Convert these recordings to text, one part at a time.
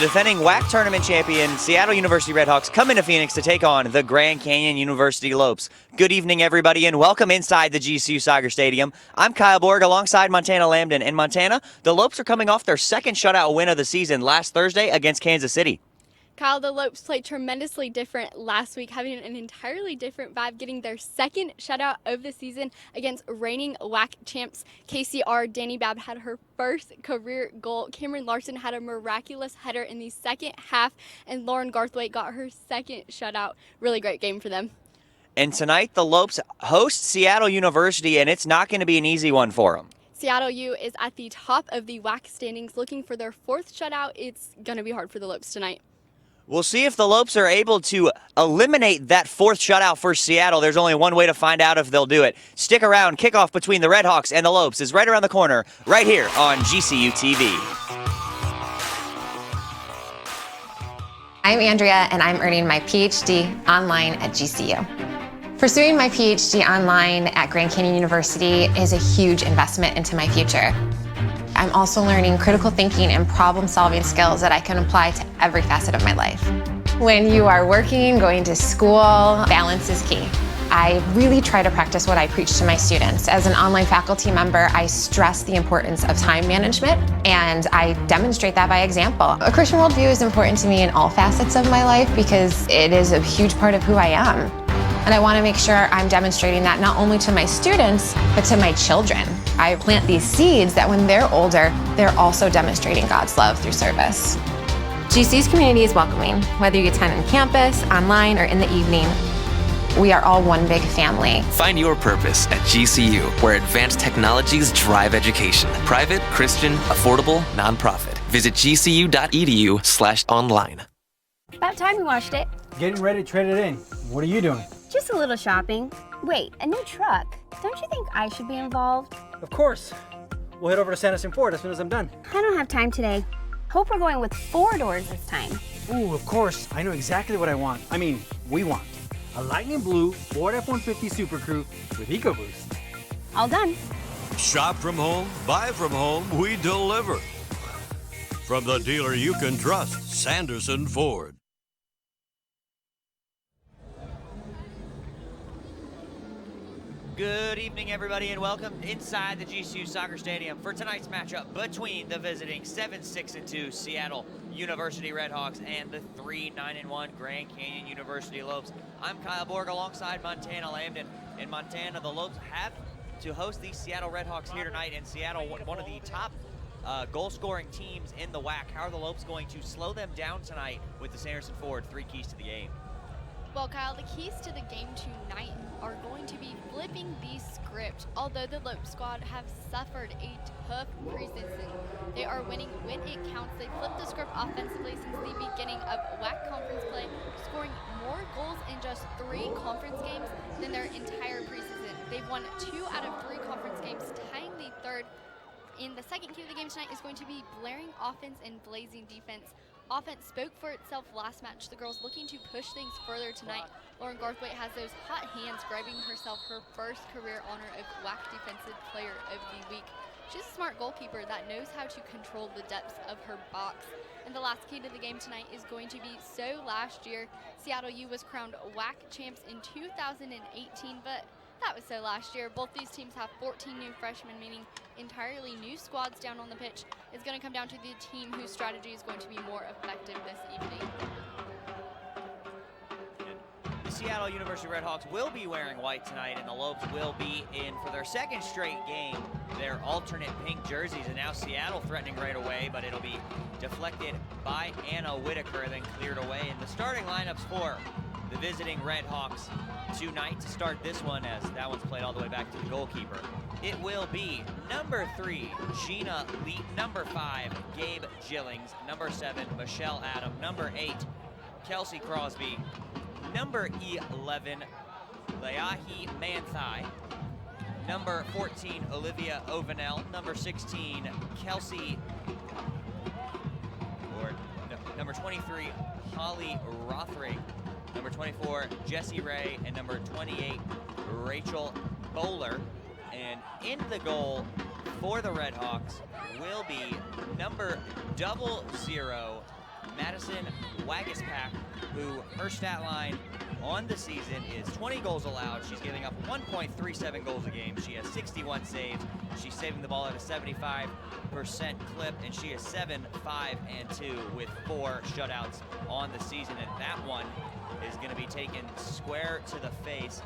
defending WAC tournament champion Seattle University Redhawks come into Phoenix to take on the Grand Canyon University Lopes. Good evening, everybody, and welcome inside the GCU Soccer Stadium. I'm Kyle Borg alongside Montana Lambden. In Montana, the Lopes are coming off their second shutout win of the season last Thursday against Kansas City. Kyle, the Lopes played tremendously different last week, having an entirely different vibe, getting their second shutout of the season against reigning WAC champs KCR. Danny Babb had her first career goal. Cameron Larson had a miraculous header in the second half, and Lauren Garthwaite got her second shutout. Really great game for them. And tonight, the Lopes host Seattle University, and it's not going to be an easy one for them. Seattle U is at the top of the WAC standings, looking for their fourth shutout. It's going to be hard for the Lopes tonight. We'll see if the Lopes are able to eliminate that fourth shutout for Seattle. There's only one way to find out if they'll do it. Stick around. Kickoff between the Redhawks and the Lopes is right around the corner, right here on GCU TV. I'm Andrea, and I'm earning my PhD online at GCU. Pursuing my PhD online at Grand Canyon University is a huge investment into my future. I'm also learning critical thinking and problem-solving skills that I can apply to every facet of my life. When you are working, going to school, balance is key. I really try to practice what I preach to my students. As an online faculty member, I stress the importance of time management, and I demonstrate that by example. A Christian worldview is important to me in all facets of my life because it is a huge part of who I am. And I want to make sure I'm demonstrating that not only to my students, but to my children. I plant these seeds that when they're older, they're also demonstrating God's love through service. GCU's community is welcoming, whether you attend on campus, online, or in the evening. We are all one big family. Find your purpose at GCU, where advanced technologies drive education. Private, Christian, affordable, nonprofit. Visit gcu.edu/online. About time you watched it. Getting ready to trade it in. What are you doing? Just a little shopping. Wait, a new truck? Don't you think I should be involved? Of course. We'll head over to Sanderson Ford as soon as I'm done. I don't have time today. Hope we're going with 4 doors this time. Ooh, of course. I know exactly what I want. We want. A lightning blue Ford F-150 Super Crew with EcoBoost. All done. Shop from home, buy from home, we deliver. From the dealer you can trust, Sanderson Ford. Good evening, everybody, and welcome inside the GCU Soccer Stadium for tonight's matchup between the visiting 7-6-2 Seattle University Redhawks and the 3-9-1 Grand Canyon University Lopes. I'm Kyle Borg alongside Montana Lambden. In Montana, the Lopes have to host the Seattle Redhawks here tonight, and Seattle, one of the top goal-scoring teams in the WAC. How are the Lopes going to slow them down tonight with the Sanderson Ford 3 keys to the game? Well, Kyle, the keys to the game tonight are going to be flipping the script. Although the Lopes squad have suffered a tough preseason, they are winning when it counts. They flipped the script offensively since the beginning of WAC conference play, scoring more goals in just 3 conference games than their entire preseason. They've won 2 out of 3 conference games, tying the third. In the second key of the game tonight is going to be blaring offense and blazing defense. Offense spoke for itself last match. The girls looking to push things further tonight. Lauren Garthwaite has those hot hands, grabbing herself her first career honor of WAC Defensive Player of the Week. She's a smart goalkeeper that knows how to control the depths of her box. And the last key to the game tonight is going to be, so last year, Seattle U was crowned WAC champs in 2018, but that was so last year. Both these teams have 14 new freshmen, meaning entirely new squads down on the pitch. It's going to come down to the team whose strategy is going to be more effective this evening. The Seattle University Redhawks will be wearing white tonight, and the Lopes will be in for their second straight game their alternate pink jerseys. And now Seattle threatening right away, but it'll be deflected by Anna Whitaker, then cleared away. And the starting lineups for the visiting Redhawks tonight to start this one, as that one's played all the way back to the goalkeeper. It will be number 3, Gina Leet, number 5, Gabe Gillings, number 7, Michelle Adam, number 8, Kelsey Crosby, number 11, Leahi Manthai, number 14, Olivia Ovenel, number 16, Kelsey, number 23, Holly Rothrig, number 24, Jessie Ray, and number 28, Rachel Bowler. And in the goal for the Redhawks will be number 00, Madison Wagispack, who her stat line on the season is 20 goals allowed. She's giving up 1.37 goals a game. She has 61 saves. She's saving the ball at a 75% clip, and she is 7-5-2 with 4 shutouts on the season. And that one is going to be taken square to the face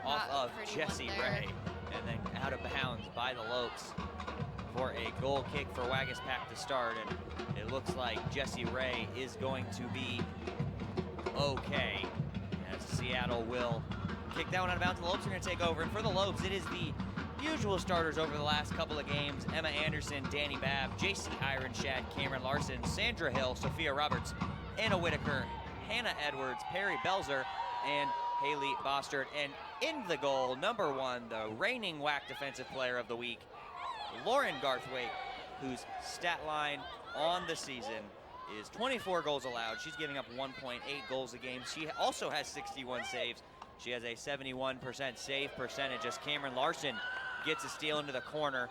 off of Jessie Ray, and then out of bounds by the Lopes for a goal kick for Wagispack to start. And it looks like Jessie Ray is going to be okay, as Seattle will kick that one out of bounds. The Lopes are going to take over, and for the Lopes, it is the usual starters over the last couple of games: Emma Anderson, Danny Babb, JC Ironshad, Cameron Larson, Sandra Hill, Sophia Roberts, Anna Whitaker, Hannah Edwards, Perry Belzer, and Haley Bostard. And in the goal, number 1, the reigning WAC Defensive Player of the Week, Lauren Garthwaite, whose stat line on the season is 24 goals allowed. She's giving up 1.8 goals a game. She also has 61 saves. She has a 71% save percentage as Cameron Larson gets a steal into the corner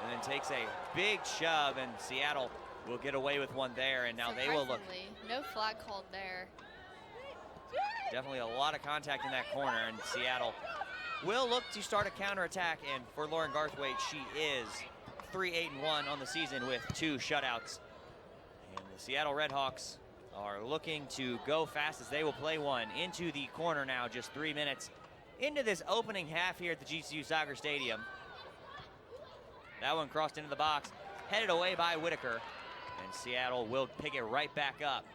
and then takes a big shove, and Seattle will get away with one there, and now they will look. No flag called there. Definitely a lot of contact in that corner, and Seattle will look to start a counterattack. And for Lauren Garthwaite, she is 3-8-1 on the season with 2 shutouts. And the Seattle Redhawks are looking to go fast as they will play one into the corner now, just 3 minutes into this opening half here at the GCU Soccer Stadium. That one crossed into the box, headed away by Whitaker, and Seattle will pick it right back up.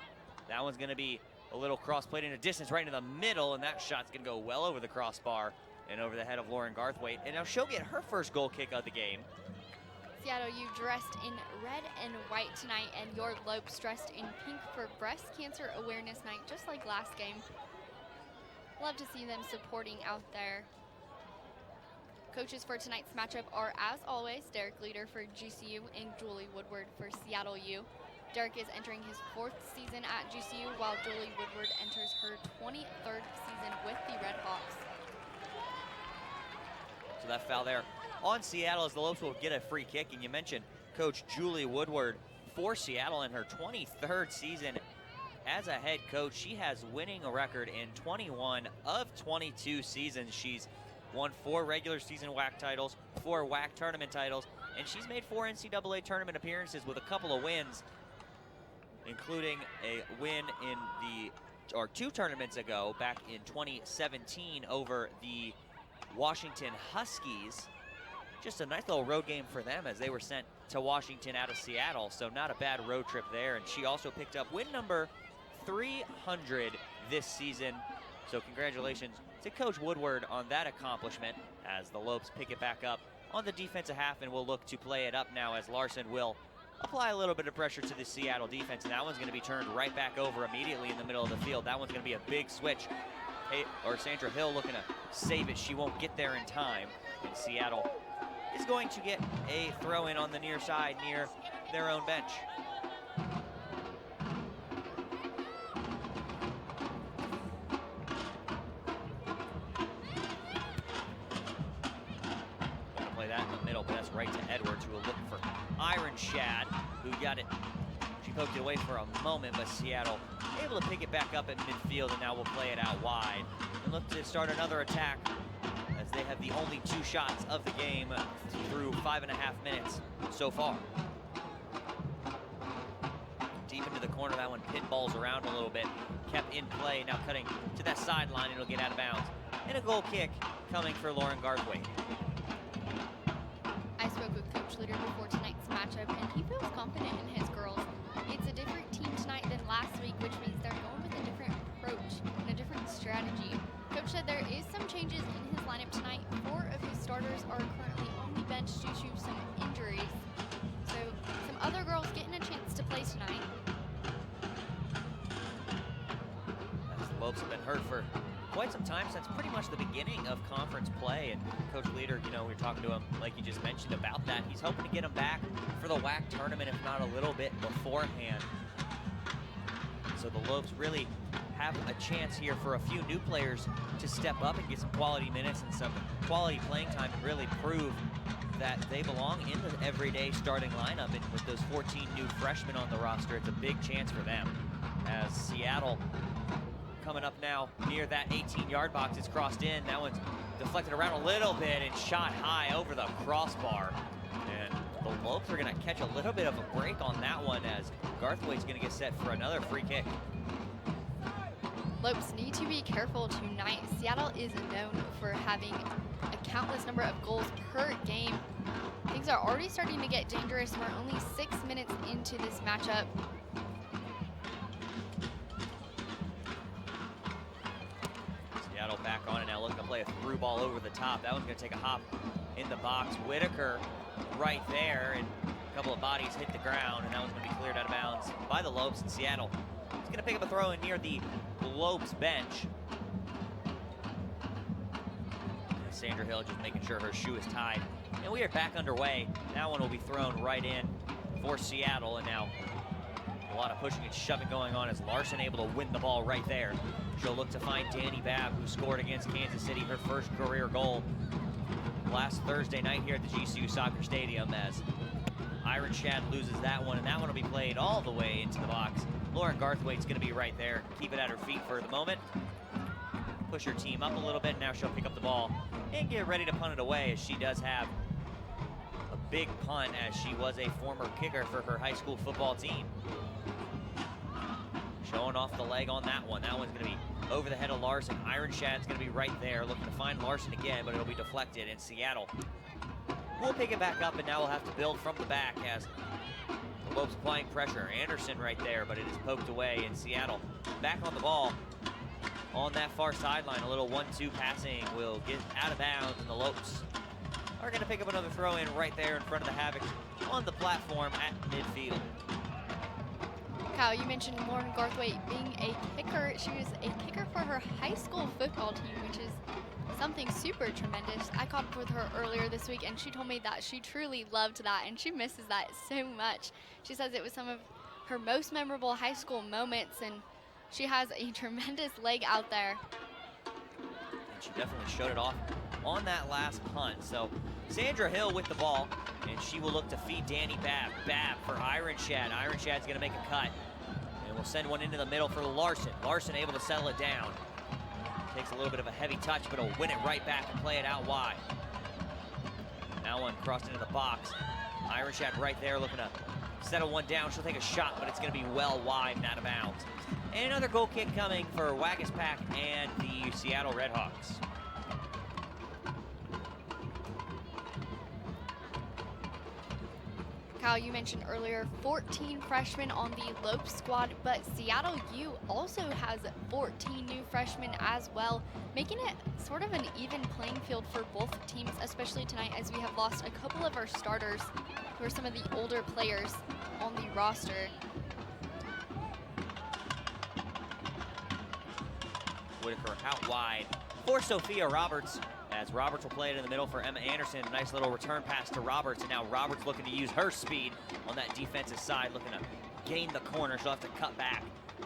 That one's going to be a little cross played into distance right into the middle, and that shot's going to go well over the crossbar and over the head of Lauren Garthwaite. And now she'll get her first goal kick of the game. Seattle, you dressed in red and white tonight, and your Lopes dressed in pink for Breast Cancer Awareness Night, just like last game. Love to see them supporting out there. Coaches for tonight's matchup are, as always, Derek Leader for GCU and Julie Woodward for Seattle U. Derek is entering his 4th season at GCU, while Julie Woodward enters her 23rd season with the Redhawks. So that foul there on Seattle as the Lopes will get a free kick. And you mentioned Coach Julie Woodward for Seattle in her 23rd season as a head coach. She has winning a record in 21 of 22 seasons. She's won 4 regular season WAC titles, 4 WAC tournament titles, and she's made 4 NCAA tournament appearances with a couple of wins, including a win in the 2 tournaments ago back in 2017 over the Washington Huskies. Just a nice little road game for them as they were sent to Washington out of Seattle, so not a bad road trip there. And she also picked up win number 300 this season, so congratulations to Coach Woodward on that accomplishment as the Lopes pick it back up on the defensive half, and will look to play it up now as Larson will apply a little bit of pressure to the Seattle defense, and that one's going to be turned right back over immediately in the middle of the field. That one's going to be a big switch. Sandra Hill looking to save it. She won't get there in time, and Seattle is going to get a throw in on the near side near their own bench. Gonna play that in the middle, but that's right to Edwards, who will look for Ironshad, who got it. She poked it away for a moment, but Seattle able to pick it back up at midfield, and now we'll play it out wide and look to start another attack, as they have the only 2 shots of the game through 5.5 minutes so far. Deep into the corner, that one pinballs around a little bit, kept in play, now cutting to that sideline, it'll get out of bounds. And a goal kick coming for Lauren Garthwaite. I spoke with Coach Leader before tonight's matchup, and he feels confident in his girls. It's a different team tonight than last week, which means they're going with a different approach and a different strategy. Coach said there is some changes in his lineup tonight. 4 of his starters are currently on the bench due to some injuries. So some other girls getting a chance to play tonight. As the Lopes have been hurt for quite some time, since pretty much the beginning of conference play. And Coach Leader, we were talking to him, like you just mentioned, about that. He's hoping to get them back for the WAC tournament, if not a little bit beforehand. So the Lopes really have a chance here for a few new players to step up and get some quality minutes and some quality playing time and really prove that they belong in the everyday starting lineup, and with those 14 new freshmen on the roster, it's a big chance for them. As Seattle coming up now near that 18-yard box, it's crossed in. That one's deflected around a little bit and shot high over the crossbar. And the Lopes are going to catch a little bit of a break on that one, as Garthwaite's going to get set for another free kick. Lopes need to be careful tonight. Seattle is known for having a countless number of goals per game. Things are already starting to get dangerous. We're only 6 minutes into this matchup. Seattle back on it now, looking to play a through ball over the top. That one's going to take a hop in the box. Whitaker right there, and a couple of bodies hit the ground, and that one's going to be cleared out of bounds by the Lopes. And Seattle is going to pick up a throw in near the Lopes bench. And Sandra Hill just making sure her shoe is tied. And we are back underway. That one will be thrown right in for Seattle, and now a lot of pushing and shoving going on as Larson able to win the ball right there. She'll look to find Danny Babb, who scored against Kansas City her first career goal last Thursday night here at the GCU Soccer Stadium, as Iron Shad loses that one, and that one will be played all the way into the box. Lauren Garthwaite's going to be right there, keep it at her feet for the moment. Push her team up a little bit, now she'll pick up the ball and get ready to punt it away, as she does have a big punt, as she was a former kicker for her high school football team. Showing off the leg on that one. That one's going to be over the head of Larson. Iron Shad's going to be right there, looking to find Larson again, but it'll be deflected, and Seattle will pick it back up, and now we'll have to build from the back as the Lopes applying pressure. Anderson right there, but it is poked away, and Seattle back on the ball on that far sideline. A little 1-2 passing will get out of bounds, and the Lopes are going to pick up another throw in right there in front of the Havoc on the platform at midfield. Kyle, you mentioned Lauren Garthwaite being a kicker. She was a kicker for her high school football team, which is something super tremendous. I caught up with her earlier this week, and she told me that she truly loved that, and she misses that so much. She says it was some of her most memorable high school moments, and she has a tremendous leg out there. And she definitely showed it off on that last punt. So Sandra Hill with the ball, and she will look to feed Danny Babb. Babb for Iron Shad. Iron Shad's going to make a cut, and we'll send one into the middle for Larson. Larson able to settle it down. Takes a little bit of a heavy touch, but he'll win it right back and play it out wide. Now one crossed into the box. Iron Shad right there looking to settle one down. She'll take a shot, but it's going to be well wide and out of bounds. And another goal kick coming for Wagaspack and the Seattle Redhawks. Kyle, you mentioned earlier 14 freshmen on the Lopes squad, but Seattle U also has 14 new freshmen as well, making it sort of an even playing field for both teams, especially tonight, as we have lost a couple of our starters who are some of the older players on the roster. Whitaker out wide for Sophia Roberts, as Roberts will play it in the middle for Emma Anderson. A nice little return pass to Roberts, and now Roberts looking to use her speed on that defensive side, looking to gain the corner. She'll have to cut back,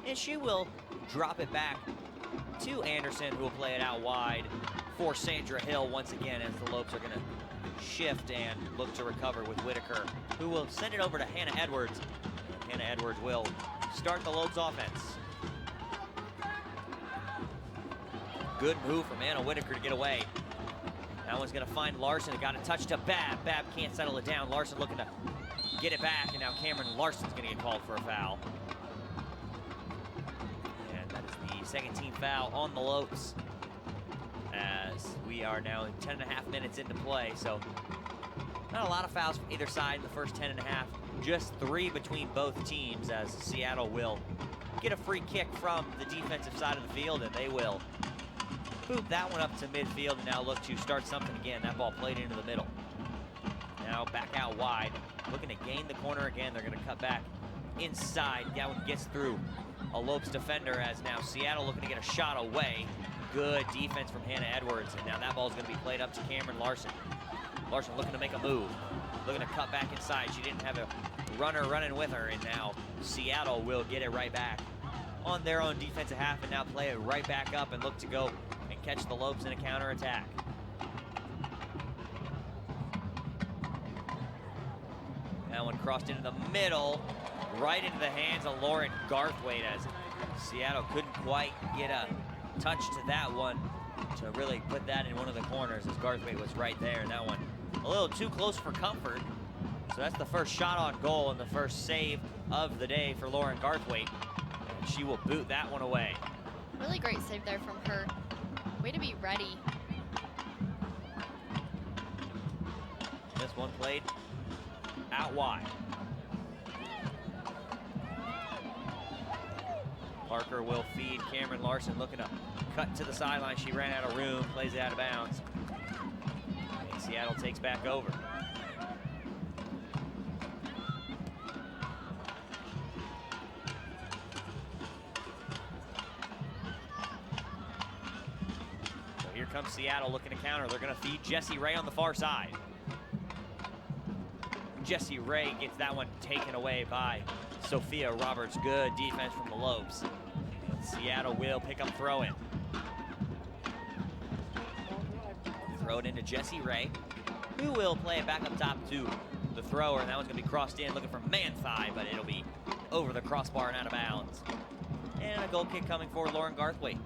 and she will drop it back to Anderson, who will play it out wide for Sandra Hill once again, as the Lopes are going to shift and look to recover with Whitaker, who will send it over to Hannah Edwards. And Hannah Edwards will start the Lopes offense. Good move from Anna Whitaker to get away. That one's going to find Larson. It got a touch to Babb. Babb can't settle it down. Larson looking to get it back, and now Cameron Larson's going to get called for a foul. And that is the second team foul on the Lopes, as we are now 10.5 minutes into play. So not a lot of fouls from either side in the first 10.5. Just 3 between both teams, as Seattle will get a free kick from the defensive side of the field, and they will boot that one up to midfield, and now look to start something again. That ball played into the middle. Now back out wide, looking to gain the corner again. They're going to cut back inside. That one gets through a Lopes defender, as now Seattle looking to get a shot away. Good defense from Hannah Edwards, and now that ball is going to be played up to Cameron Larson. Larson looking to make a move, looking to cut back inside. She didn't have a runner running with her, and now Seattle will get it right back on their own defensive half, and now play it right back up and look to go and catch the Lopes in a counterattack. That one crossed into the middle, right into the hands of Lauren Garthwaite, as Seattle couldn't quite get a touch to that one to really put that in one of the corners, as Garthwaite was right there. And that one a little too close for comfort. So that's the first shot on goal and the first save of the day for Lauren Garthwaite. And she will boot that one away. Really great save there from her. Way to be ready. This one played out wide. Parker will feed Cameron Larson, looking to cut to the sideline. She ran out of room, plays it out of bounds. And Seattle takes back over. So here comes Seattle looking to counter. They're going to feed Jessie Ray on the far side. Jessie Ray gets that one taken away by Sophia Roberts. Good defense from the Lopes. Seattle will pick up throw-in. Throw it into Jessie Ray, who will play it back up top to the thrower, and that one's going to be crossed in, looking for man thigh, but it'll be over the crossbar and out of bounds. And a goal kick coming for Lauren Garthwaite.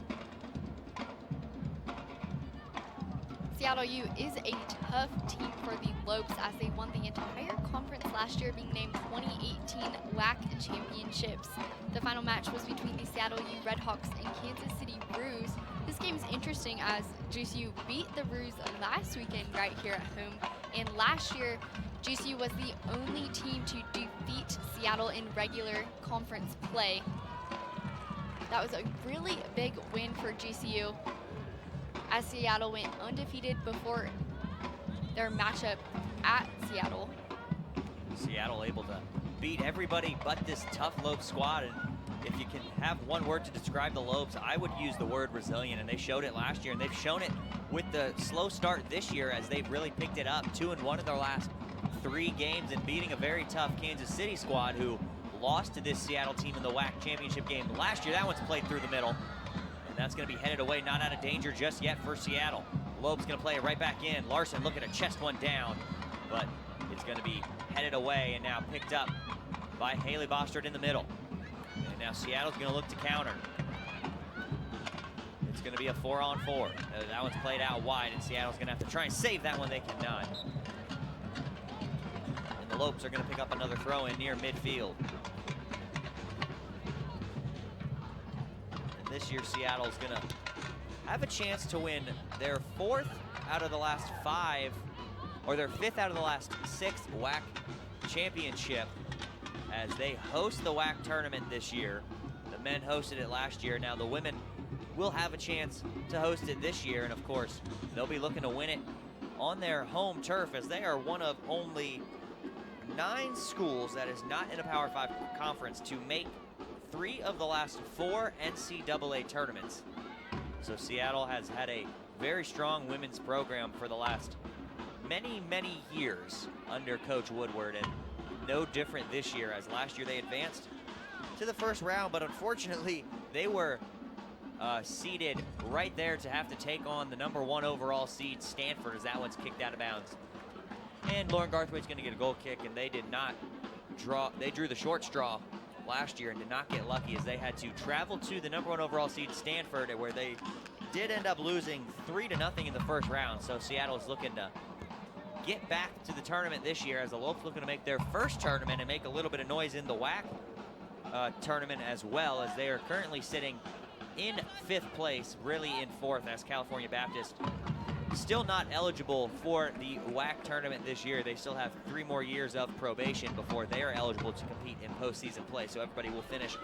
Seattle U is a tough team for the Lopes, as they won the entire conference last year, being named 2018 WAC championships. The final match was between the Seattle U Redhawks and Kansas City Roos. This game is interesting as GCU beat the Roos last weekend right here at home. And last year, GCU was the only team to defeat Seattle in regular conference play. That was a really big win for GCU, as Seattle went undefeated before their matchup at Seattle. Seattle able to beat everybody but this tough Lopes squad. And if you can have one word to describe the Lopes, I would use the word resilient. And they showed it last year, and they've shown it with the slow start this year, as they've really picked it up. 2-1 in their last 3 games, and beating a very tough Kansas City squad who lost to this Seattle team in the WAC championship game last year. That one's played through the middle. That's going to be headed away, not out of danger just yet for Seattle. Lopes going to play it right back in. Larson looking to chest one down, but it's going to be headed away and now picked up by Haley Bostard in the middle. And now Seattle's going to look to counter. It's going to be a 4-on-4. That one's played out wide, and Seattle's going to have to try and save that one. They cannot. And the Lopes are going to pick up another throw in near midfield. This year, Seattle's going to have a chance to win their 4th out of the last 5, or their 5th out of the last 6 WAC championship, as they host the WAC tournament this year. The men hosted it last year. Now the women will have a chance to host it this year, and of course, they'll be looking to win it on their home turf, as they are one of only 9 schools that is not in a Power 5 conference to make 3 of the last 4 NCAA tournaments. So Seattle has had a very strong women's program for the last many, many years under Coach Woodward, and no different this year, as last year they advanced to the first round, but unfortunately they were seeded right there to have to take on the #1 overall seed Stanford, as that one's kicked out of bounds. And Lauren Garthwaite's going to get a goal kick, and they did not draw. They drew the short straw last year and did not get lucky, as they had to travel to the #1 overall seed Stanford, where they did end up losing 3-0 in the first round. So Seattle is looking to get back to the tournament this year, as the Lopes looking to make their first tournament and make a little bit of noise in the WAC tournament as well, as they are currently sitting in 5th place, really in 4th, as California Baptist still not eligible for the WAC tournament this year. They still have 3 more years of probation before they are eligible to compete in postseason play. So everybody will finish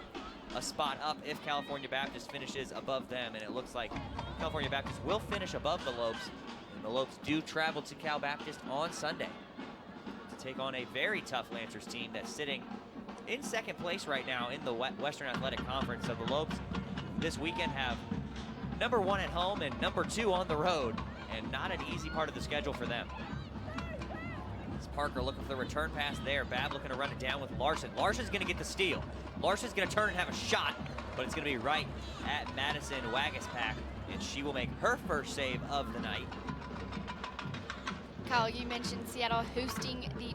a spot up if California Baptist finishes above them. And it looks like California Baptist will finish above the Lopes. And the Lopes do travel to Cal Baptist on Sunday to take on a very tough Lancers team that's sitting in 2nd place right now in the Western Athletic Conference. So the Lopes this weekend have #1 at home and #2 on the road, and not an easy part of the schedule for them. It's Parker looking for the return pass there. Babb looking to run it down with Larson. Larson's going to get the steal. Larson's going to turn and have a shot, but it's going to be right at Madison Wagaspack, and she will make her first save of the night. Kyle, you mentioned Seattle hosting the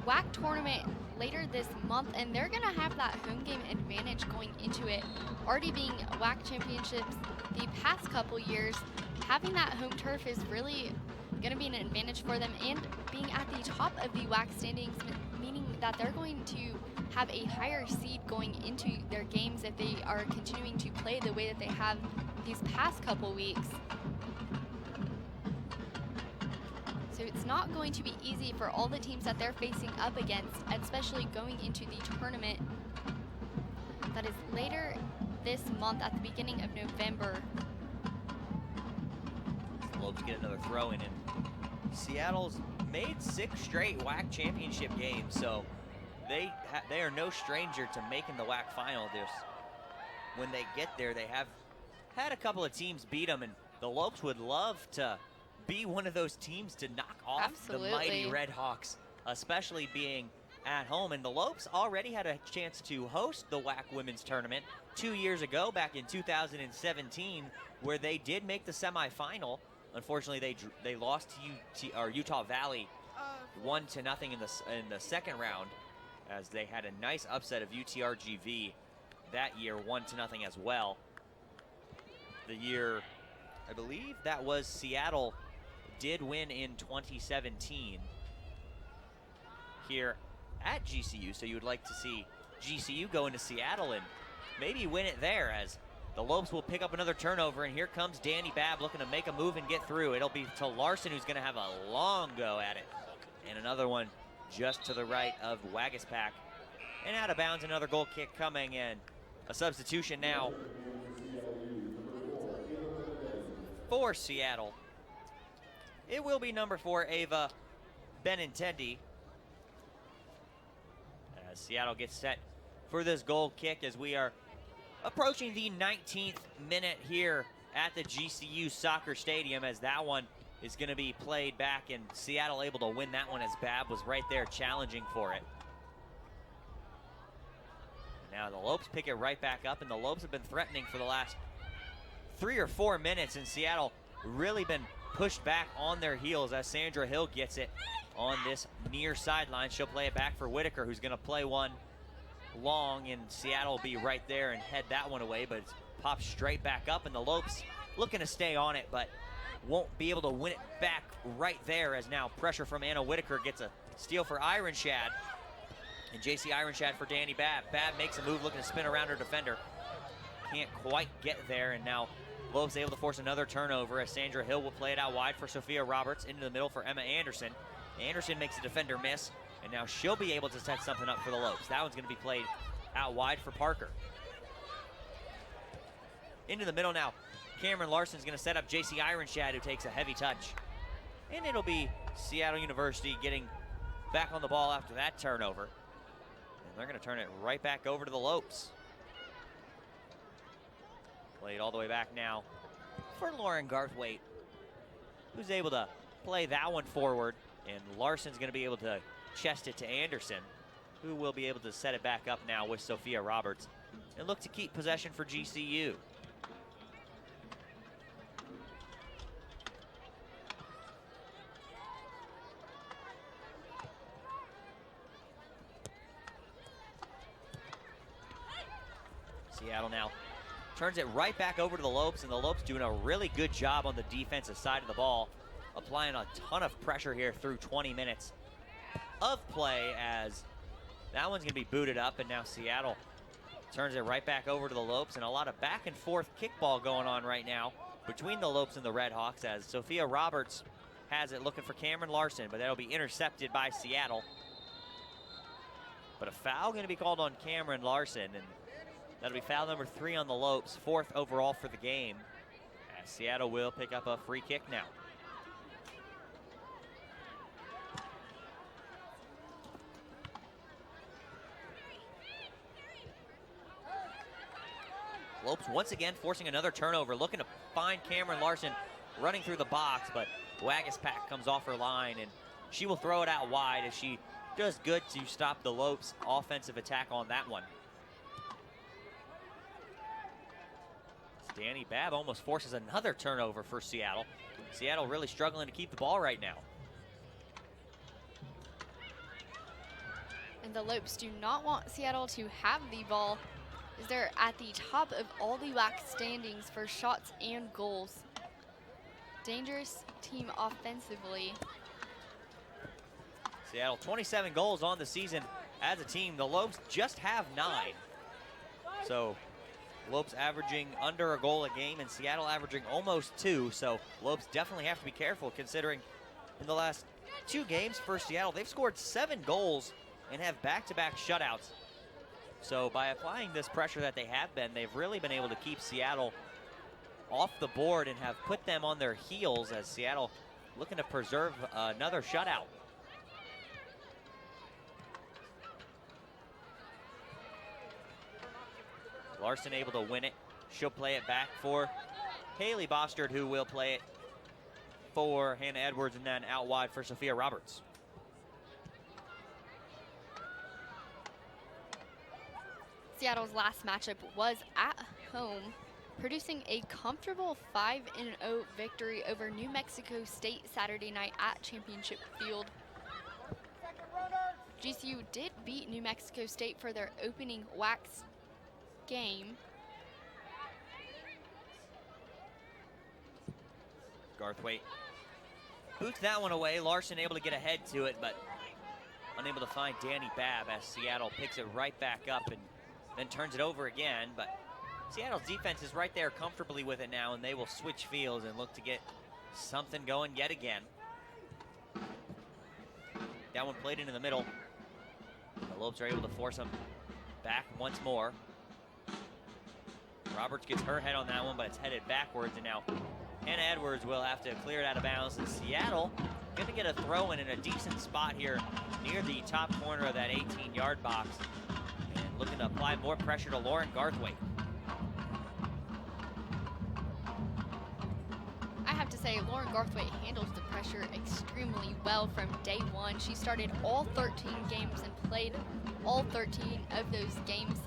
WAC tournament later this month, and they're going to have that home game advantage going into it. Already being WAC championships the past couple years, having that home turf is really going to be an advantage for them, and being at the top of the WAC standings, meaning that they're going to have a higher seed going into their games if they are continuing to play the way that they have these past couple weeks. So it's not going to be easy for all the teams that they're facing up against, especially going into the tournament that is later this month at the beginning of November. The Lopes get another throw in, and Seattle's made 6 straight WAC championship games, so they are no stranger to making the WAC final. When they get there, they have had a couple of teams beat them, and the Lopes would love to be one of those teams to knock off Absolutely. the mighty Red Hawks, especially being at home. And the Lopes already had a chance to host the WAC women's tournament 2 years ago, back in 2017, where they did make the semifinal. Unfortunately, they lost to Utah Valley 1-0 in the second round, as they had a nice upset of UTRGV that year, 1-0 as well. The year, I believe that was Seattle did win in 2017 here at GCU, so you would like to see GCU go into Seattle and maybe win it there, as the Lopes will pick up another turnover, and here comes Danny Babb looking to make a move and get through. It'll be to Larson, who's going to have a long go at it, and another one just to the right of Wagaspack. And out of bounds, another goal kick coming, and a substitution now for Seattle. It will be number 4, Ava Benintendi, as Seattle gets set for this goal kick, as we are approaching the 19th minute here at the GCU Soccer Stadium, as that one is going to be played back, and Seattle able to win that one as Babb was right there challenging for it. Now the Lopes pick it right back up, and the Lopes have been threatening for the last 3 or 4 minutes, and Seattle really been pushed back on their heels as Sandra Hill gets it on this near sideline. She'll play it back for Whitaker, who's going to play one long, and Seattle will be right there and head that one away, but it's popped straight back up, and the Lopes looking to stay on it, but won't be able to win it back right there, as now pressure from Anna Whitaker gets a steal for Ironshad, and JC Ironshad for Danny Babb. Babb makes a move looking to spin around her defender. Can't quite get there, and now Lopes able to force another turnover, as Sandra Hill will play it out wide for Sophia Roberts, into the middle for Emma Anderson. Anderson makes the defender miss, and now she'll be able to set something up for the Lopes. That one's going to be played out wide for Parker. Into the middle now, Cameron Larson's going to set up JC Ironshad, who takes a heavy touch. And it'll be Seattle University getting back on the ball after that turnover. And they're going to turn it right back over to the Lopes. Played all the way back now for Lauren Garthwaite, who's able to play that one forward. And Larson's going to be able to chest it to Anderson, who will be able to set it back up now with Sophia Roberts and look to keep possession for GCU. Seattle now turns it right back over to the Lopes, and the Lopes doing a really good job on the defensive side of the ball, applying a ton of pressure here through 20 minutes of play, as that one's going to be booted up, and now Seattle turns it right back over to the Lopes, and a lot of back and forth kickball going on right now between the Lopes and the Red Hawks, as Sophia Roberts has it looking for Cameron Larson, but that'll be intercepted by Seattle. But a foul going to be called on Cameron Larson, and that'll be foul number 3 on the Lopes, 4th overall for the game, as Seattle will pick up a free kick now. Lopes once again forcing another turnover, looking to find Cameron Larson running through the box, but Wagaspack comes off her line, and she will throw it out wide, as she does good to stop the Lopes offensive attack on that one. Danny Babb almost forces another turnover for Seattle. Seattle really struggling to keep the ball right now. and the Lopes do not want Seattle to have the ball, as they're at the top of all the WAC standings for shots and goals. Dangerous team offensively. Seattle 27 goals on the season as a team. The Lopes just have 9. So Lopes averaging under a goal a game and Seattle averaging almost 2. So Lopes definitely have to be careful, considering in the last 2 games for Seattle, they've scored 7 goals and have back-to-back shutouts. So by applying this pressure that they have been, they've really been able to keep Seattle off the board and have put them on their heels, as Seattle looking to preserve another shutout. Larson able to win it. She'll play it back for Haley Bostard, who will play it for Hannah Edwards, and then out wide for Sophia Roberts. Seattle's last matchup was at home, producing a comfortable 5-0 victory over New Mexico State Saturday night at Championship Field. GCU did beat New Mexico State for their opening WAC game. Garthwaite boots that one away. Larson able to get ahead to it, but unable to find Danny Babb, as Seattle picks it right back up and then turns it over again. But Seattle's defense is right there comfortably with it now, and they will switch fields and look to get something going yet again. That one played into the middle. The Lopes are able to force them back once more. Roberts gets her head on that one, but it's headed backwards, and now Hannah Edwards will have to clear it out of bounds. And Seattle going to get a throw in a decent spot here near the top corner of that 18-yard box, and looking to apply more pressure to Lauren Garthwaite. I have to say, Lauren Garthwaite handles the pressure extremely well from day one. She started all 13 games and played all 13 of those games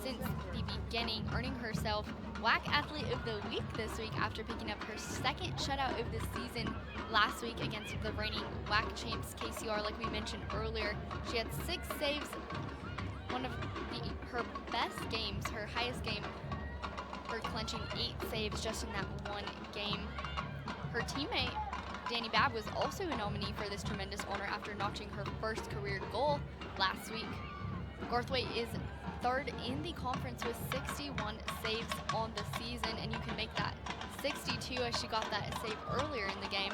since the beginning, earning herself WAC Athlete of the Week this week after picking up her second shutout of the season last week against the reigning WAC champs KCR. Like we mentioned earlier, she had 6 saves, one of her best games, her highest game, for clenching 8 saves just in that one game. Her teammate, Danny Babb, was also a nominee for this tremendous honor after notching her first career goal last week. Garthwaite is 3rd in the conference with 61 saves on the season, and you can make that 62 as she got that save earlier in the game.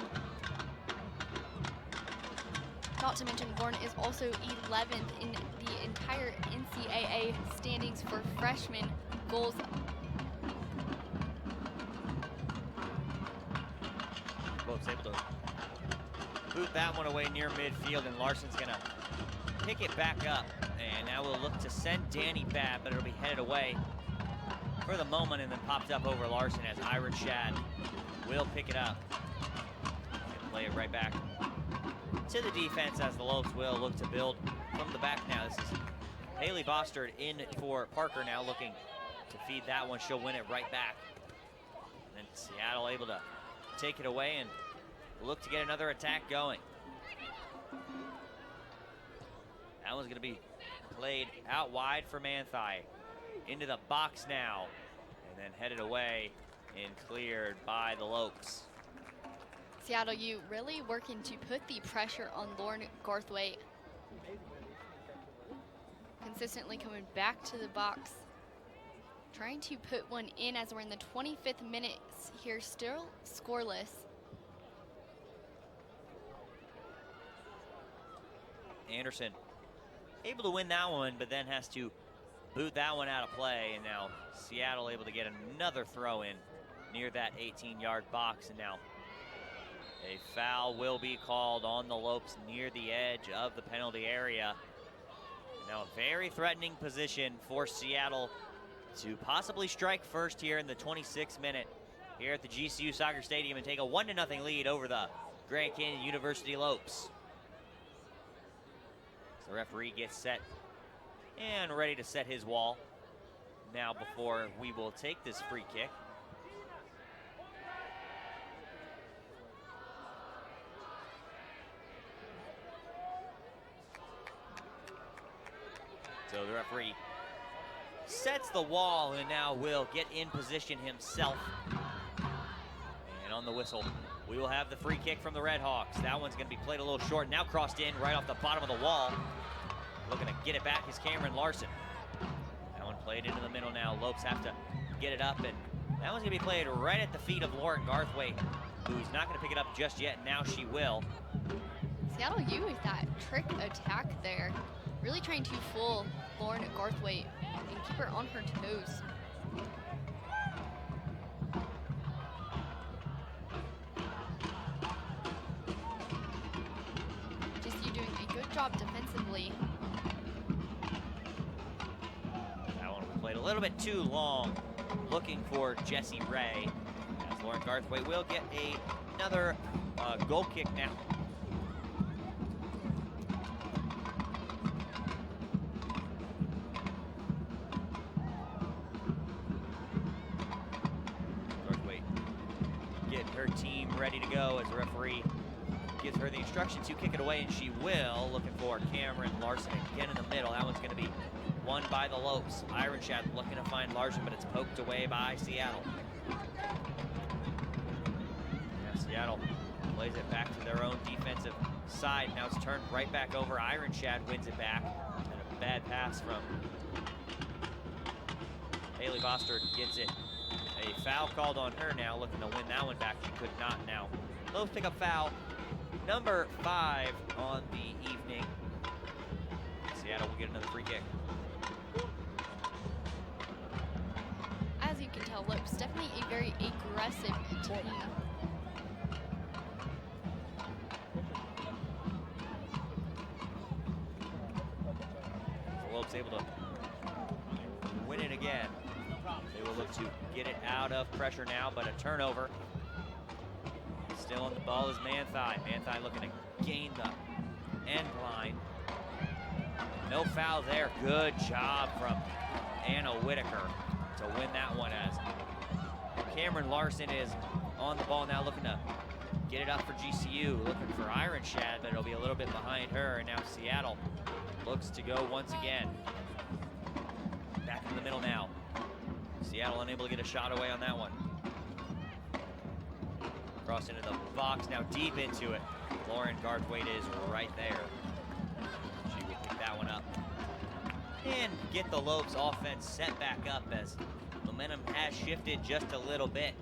Not to mention, Lauren is also 11th in the entire NCAA standings for freshman goals. Lopes able to boot that one away near midfield, and Larson's gonna pick it back up, and now we'll look to send Danny Babb, but it'll be headed away for the moment and then popped up over Larson, as Iron Shad will pick it up and play it right back to the defense, as the Lopes will look to build from the back now. This is Haley Bostard in for Parker now, looking to feed that one. She'll win it right back. And then Seattle able to take it away and look to get another attack going. That one's going to be played out wide for Manthai. Into the box now, and then headed away and cleared by the Lopes. Seattle U really working to put the pressure on Lauren Garthwaite. Consistently coming back to the box, trying to put one in as we're in the 25th minute here, still scoreless. Anderson able to win that one, but then has to boot that one out of play, and now Seattle able to get another throw in near that 18-yard box, and now a foul will be called on the Lopes near the edge of the penalty area. Now a very threatening position for Seattle to possibly strike first here in the 26th minute here at the GCU Soccer Stadium and take a 1-0 lead over the Grand Canyon University Lopes. So the referee gets set and ready to set his wall now before we will take this free kick. So the referee sets the wall and now will get in position himself. And on the whistle, we will have the free kick from the Red Hawks. That one's going to be played a little short, now crossed in right off the bottom of the wall. Looking to get it back is Cameron Larson. That one played into the middle now. Lopes have to get it up, and that one's going to be played right at the feet of Lauren Garthwaite, who's not going to pick it up just yet. Now she will. Seattle U with that trick attack there. Really trying to fool Lauren Garthwaite and keep her on her toes. GCU doing a good job defensively. That one played a little bit too long, looking for Jessie Ray, as Lauren Garthwaite will get another goal kick now. Her team ready to go as the referee gives her the instruction to kick it away, and she will. Looking for Cameron Larson again in the middle. That one's going to be won by the Lopes. Ironshad looking to find Larson, but it's poked away by Seattle. Yeah, Seattle plays it back to their own defensive side. Now it's turned right back over. Ironshad wins it back, and a bad pass from Haley Bostard gets it. A foul called on her now, looking to win that one back. She could not now. Lopes pick up foul number 5 on the evening. Seattle will get another free kick. As you can tell, Lopes definitely a very aggressive team. So Lopes able to win it again. They will look to get it out of pressure now, but a turnover. Still on the ball is Manthai. Manthai looking to gain the end line. No foul there. Good job from Anna Whitaker to win that one, as Cameron Larson is on the ball now, looking to get it up for GCU. Looking for Ironshad, but it'll be a little bit behind her. And now Seattle looks to go once again. Back in the middle now. Seattle unable to get a shot away on that one. Cross into the box, now deep into it. Lauren Garthwaite is right there. She will pick that one up. And get the Lopes offense set back up, as momentum has shifted just a little bit.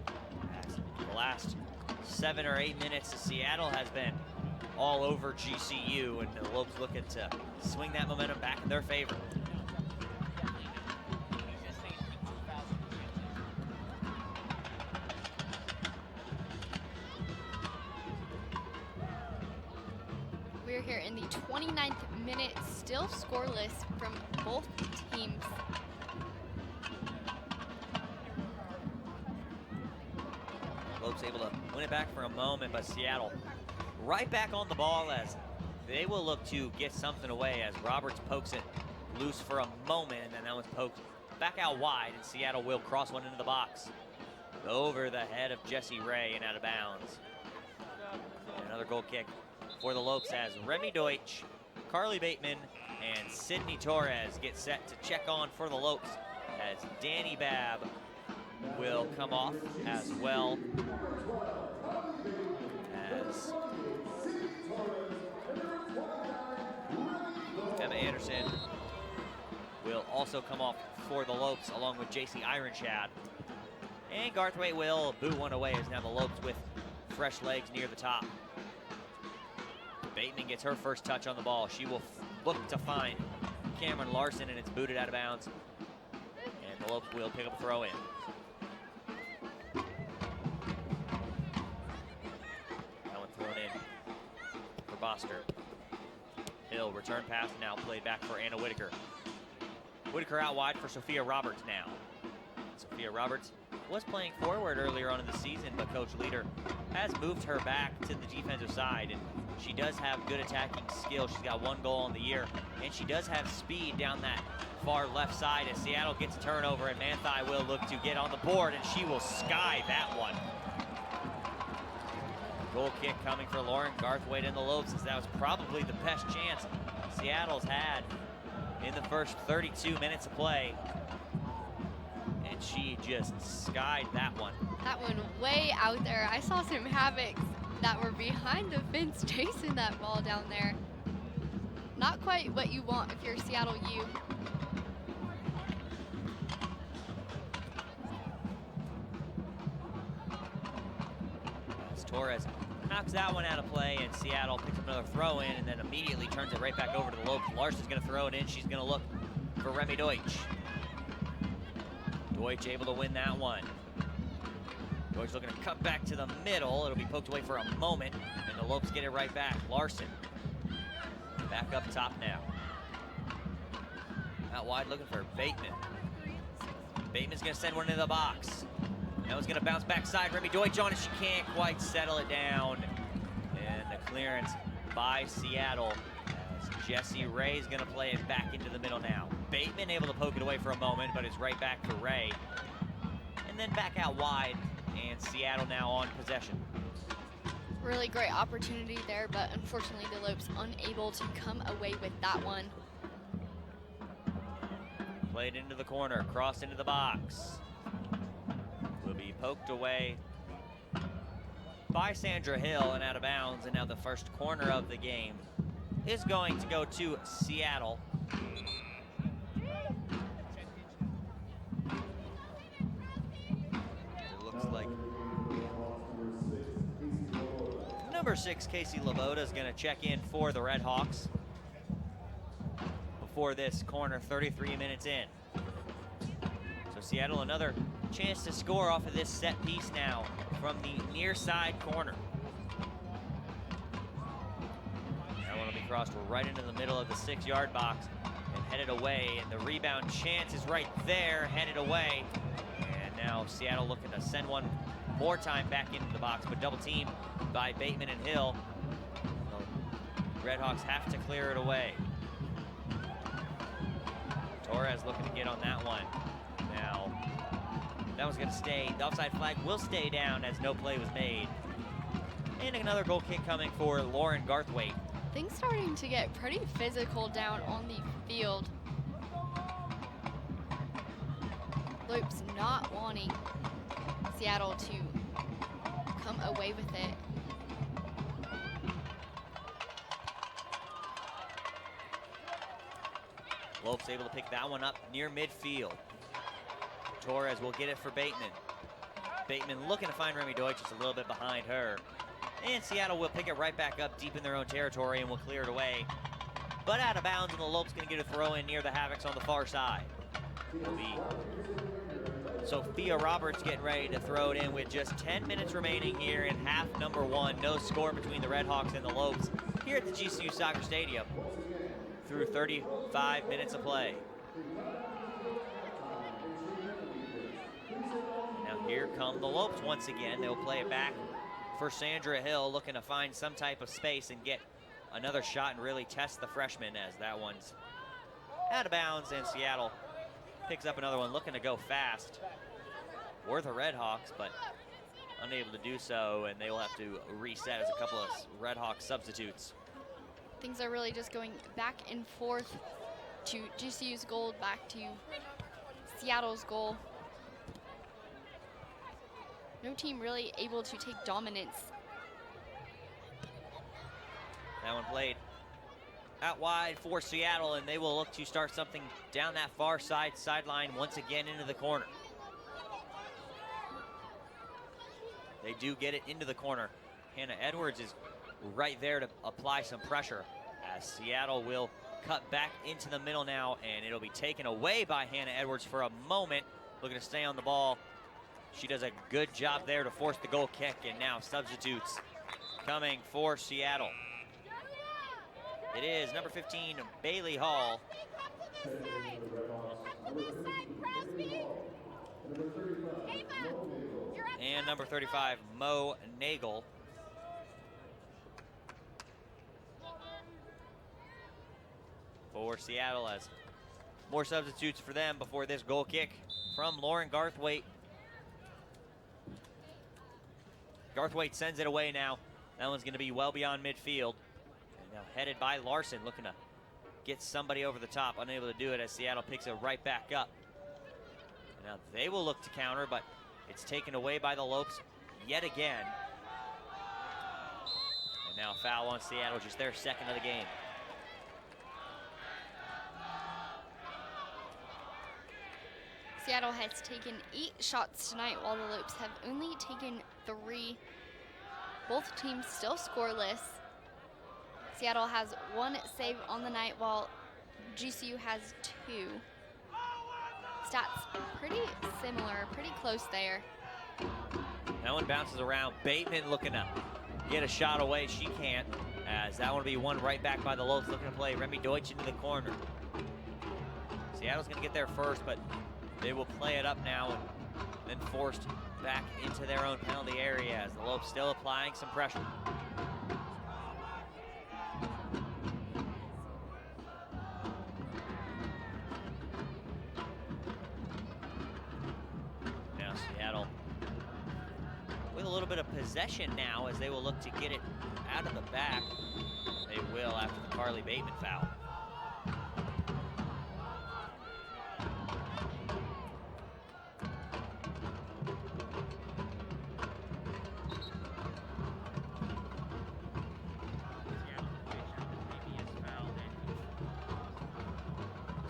As the last 7 or 8 minutes, Seattle has been all over GCU, and the Lopes looking to swing that momentum back in their favor. We're here in the 29th minute, still scoreless from both teams. Lopes able to win it back for a moment, but Seattle right back on the ball, as they will look to get something away, as Roberts pokes it loose for a moment, and then that one's poked back out wide, and Seattle will cross one into the box. Over the head of Jessie Ray and out of bounds. And another goal kick for the Lopes, as Remy Deutsch, Carly Bateman, and Sydney Torres get set to check on for the Lopes, as Danny Babb will come off as well as Emma Anderson will also come off for the Lopes, along with JC Ironshad. And Garthwaite will boot one away, as now the Lopes with fresh legs near the top. Bateman gets her first touch on the ball. She will look to find Cameron Larson, and it's booted out of bounds. And the Lopes will pick up a throw in. That one thrown in for Boster. Hill, return pass now played back for Anna Whitaker. Whitaker out wide for Sophia Roberts now. Sophia Roberts was playing forward earlier on in the season, but Coach Leader has moved her back to the defensive side, and she does have good attacking skill. She's got 1 goal on the year, and she does have speed down that far left side, as Seattle gets a turnover, and Manthai will look to get on the board, and she will sky that one. Goal kick coming for Lauren Garthwaite and the Lopes, as that was probably the best chance Seattle's had in the first 32 minutes of play. And she just skied that one. That one way out there. I saw some Havocs that were behind the fence chasing that ball down there. Not quite what you want if you're Seattle U. As Torres knocks that one out of play, and Seattle picks up another throw in and then immediately turns it right back over to the Lopes. Larson's gonna throw it in. She's gonna look for Remy Deutsch. Deutsch able to win that one. Deutsch looking to cut back to the middle. It'll be poked away for a moment, and the Lopes get it right back. Larson back up top now. Out wide looking for Bateman. Bateman's gonna send one into the box. That one's gonna bounce backside. Remy Deutsch on it. She can't quite settle it down. And the clearance by Seattle as Jessie Ray's gonna play it back into the middle now. Bateman able to poke it away for a moment, but it's right back for Ray. And then back out wide, and Seattle now on possession. Really great opportunity there, but unfortunately the Lopes unable to come away with that one. Played into the corner, crossed into the box. Will be poked away by Sandra Hill and out of bounds, and now the first corner of the game is going to go to Seattle. It looks like number 6, Casey Lavoda, is going to check in for the Redhawks before this corner, 33 minutes in. So Seattle, another chance to score off of this set piece now from the near side corner. That one will be crossed right into the middle of the 6-yard box and headed away, and the rebound chance is right there, headed away. And now Seattle looking to send one more time back into the box, but double teamed by Bateman and Hill. The Redhawks have to clear it away. Torres looking to get on that one. Now, that one's gonna stay. The offside flag will stay down as no play was made. And another goal kick coming for Lauren Garthwaite. Things starting to get pretty physical down on the field. Lopes not wanting Seattle to come away with it. Lopes able to pick that one up near midfield. Torres will get it for Bateman. Bateman looking to find Remy Deutsch, just a little bit behind her. And Seattle will pick it right back up deep in their own territory and will clear it away. But out of bounds, and the Lopes gonna get a throw in near the Havocs on the far side. It'll be Sophia Roberts getting ready to throw it in with just 10 minutes remaining here in half number 1. No score between the Redhawks and the Lopes here at the GCU Soccer Stadium through 35 minutes of play. Now here come the Lopes once again. They'll play it back for Sandra Hill, looking to find some type of space and get another shot and really test the freshman, as that one's out of bounds, and Seattle picks up another one, looking to go fast. Were the Redhawks, but unable to do so, and they will have to reset as a couple of Redhawks substitutes. Things are really just going back and forth to GCU's goal, back to Seattle's goal. No team really able to take dominance. That one played out wide for Seattle, and they will look to start something down that far sideline once again into the corner. They do get it into the corner. Hannah Edwards is right there to apply some pressure, as Seattle will cut back into the middle now, and it'll be taken away by Hannah Edwards for a moment, looking to stay on the ball. She does a good job there to force the goal kick, and now substitutes coming for Seattle. It is number 15, Bailey Hall. And number 35, Mo Nagel. For Seattle, as more substitutes for them before this goal kick from Lauren Garthwaite. Garthwaite sends it away now. That one's going to be well beyond midfield. And now headed by Larson, looking to gets somebody over the top, unable to do it as Seattle picks it right back up. Now they will look to counter, but it's taken away by the Lopes yet again. And now a foul on Seattle, just their second of the game. Seattle has taken 8 shots tonight while the Lopes have only taken 3. Both teams still scoreless. Seattle has 1 save on the night while GCU has 2. Stats pretty similar, pretty close there. That one bounces around. Bateman looking to get a shot away. She can't, as that one will be won right back by the Lopes, looking to play Remy Deutsch into the corner. Seattle's going to get there first, but they will play it up now and then forced back into their own penalty area as the Lopes still applying some pressure. Now Seattle with a little bit of possession now as they will look to get it out of the back. They will after the Carly Bateman foul.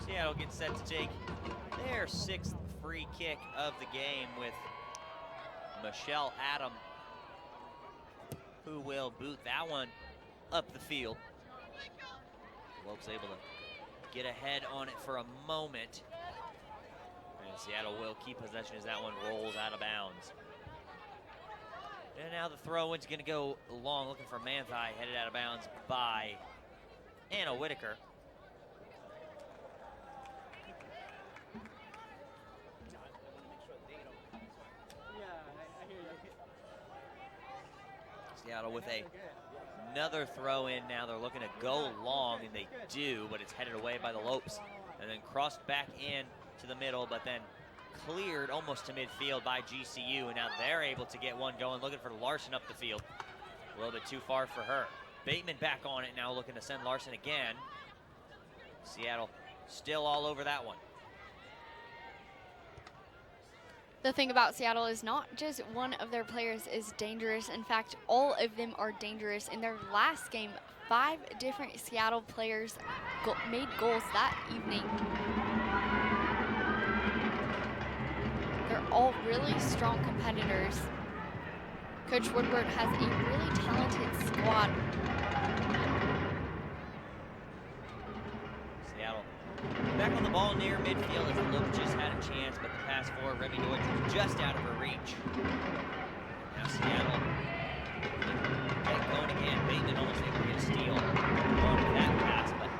Seattle gets set to take their 6th free kick of the game with Michelle Adam, who will boot that one up the field. Lopes able to get ahead on it for a moment. And Seattle will keep possession as that one rolls out of bounds. And now the throw-in's gonna go long, looking for Manthai, headed out of bounds by Anna Whitaker. Seattle with another throw in now. They're looking to go long, and they do, but it's headed away by the Lopes. And then crossed back in to the middle, but then cleared almost to midfield by GCU. And now they're able to get one going, looking for Larson up the field. A little bit too far for her. Bateman back on it now, looking to send Larson again. Seattle still all over that one. The thing about Seattle is not just one of their players is dangerous. In fact, all of them are dangerous. In their last game, 5 different Seattle players made goals that evening. They're all really strong competitors. Coach Woodward has a really talented squad. Seattle back on the ball near midfield as the Lopes just had a chance, but the pass for Remy Deutsch was just out of her reach. Now Seattle get going again. Bateman almost able to get a steal on that pass, but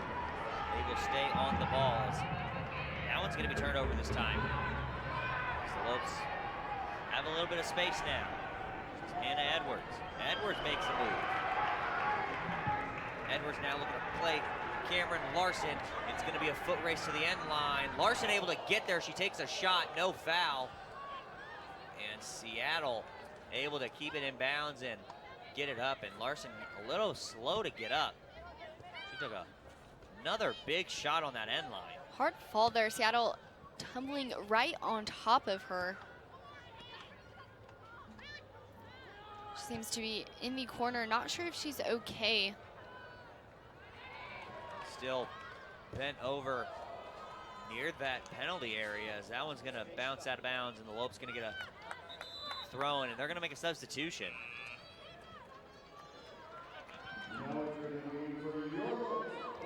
they will stay on the balls. That one's going to be turned over this time. As the Lopes have a little bit of space now. This is Hannah Edwards. Edwards makes a move. Edwards now looking to play Cameron Larson. It's going to be a foot race to the end line. Larson able to get there. She takes a shot, no foul. And Seattle able to keep it in bounds and get it up. And Larson a little slow to get up. She took another big shot on that end line. Hard fall there. Seattle tumbling right on top of her. She seems to be in the corner. Not sure if she's okay. Still bent over near that penalty area as that one's going to bounce out of bounds and the Lopes going to get a throw in, and they're going to make a substitution.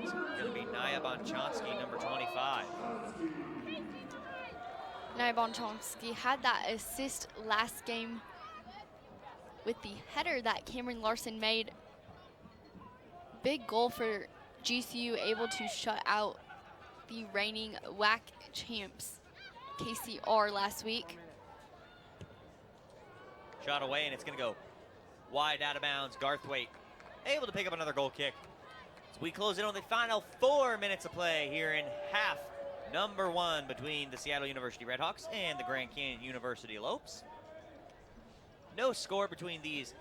It's going to be Naya Bonchonsky, number 25. Naya Bonchonsky had that assist last game with the header that Cameron Larson made. Big goal for GCU, able to shut out the reigning WAC champs, KCR, last week. Shot away, and it's going to go wide out of bounds. Garthwaite able to pick up another goal kick. So we close it on the final 4 minutes of play here in half number 1 between the Seattle University Redhawks and the Grand Canyon University Lopes. No score between these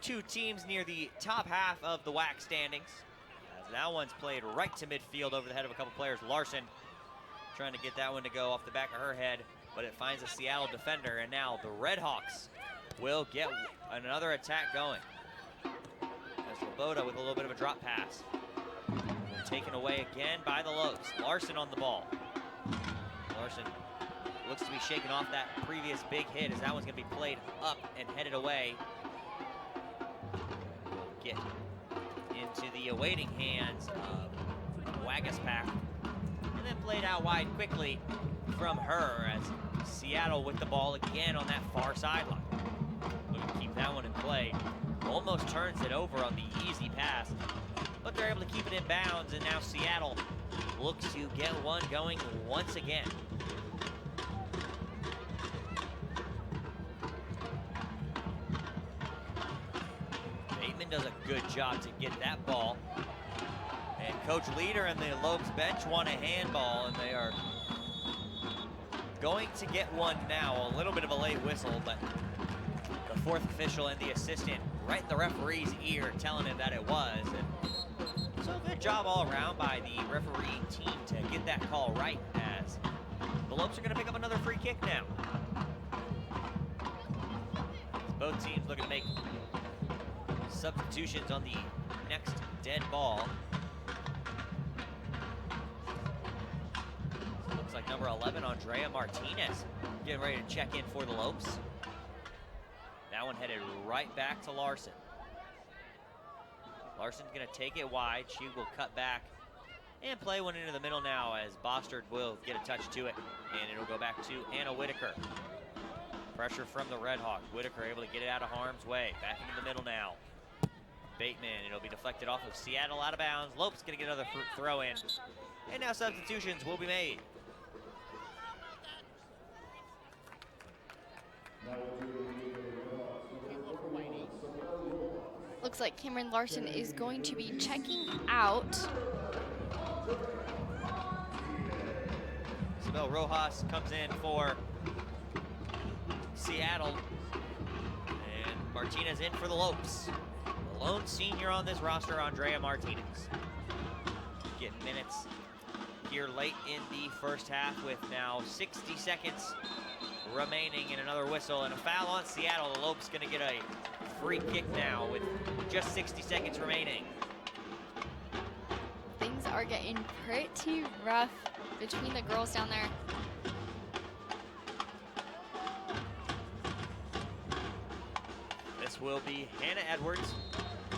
two teams near the top half of the WAC standings. That one's played right to midfield over the head of a couple players. Larson trying to get that one to go off the back of her head, but it finds a Seattle defender, and now the Redhawks will get another attack going. As Loboda with a little bit of a drop pass. Taken away again by the Lopes. Larson on the ball. Larson looks to be shaking off that previous big hit as that one's going to be played up and headed away. Get into the awaiting hands of Wagaspak. And then played out wide quickly from her as Seattle with the ball again on that far sideline. Looking to keep that one in play. Almost turns it over on the easy pass, but they're able to keep it in bounds, and now Seattle looks to get one going once again. Bateman does a good job to get that ball. And Coach Leader and the Lopes bench want a handball, and they are going to get one now. A little bit of a late whistle, but the fourth official and the assistant right in the referee's ear telling him that it was. And so good job all around by the referee team to get that call right, as the Lopes are going to pick up another free kick now. Both teams looking to make substitutions on the next dead ball. Looks like number 11, Andrea Martinez, getting ready to check in for the Lopes. That one headed right back to Larson. Larson's gonna take it wide. She will cut back and play one into the middle now, as Bostard will get a touch to it, and it'll go back to Anna Whitaker. Pressure from the Redhawks. Whitaker able to get it out of harm's way. Back into the middle now. Bateman, it'll be deflected off of Seattle, out of bounds. Lopes gonna get another throw in. And now substitutions will be made. Looks like Cameron Larson is going to be checking out. Isabel Rojas comes in for Seattle. And Martinez in for the Lopes. The lone senior on this roster, Andrea Martinez. Getting minutes here late in the first half, with now 60 seconds remaining and another whistle and a foul on Seattle. The Lopes gonna get a free kick now with just 60 seconds remaining. Things are getting pretty rough between the girls down there. This will be Hannah Edwards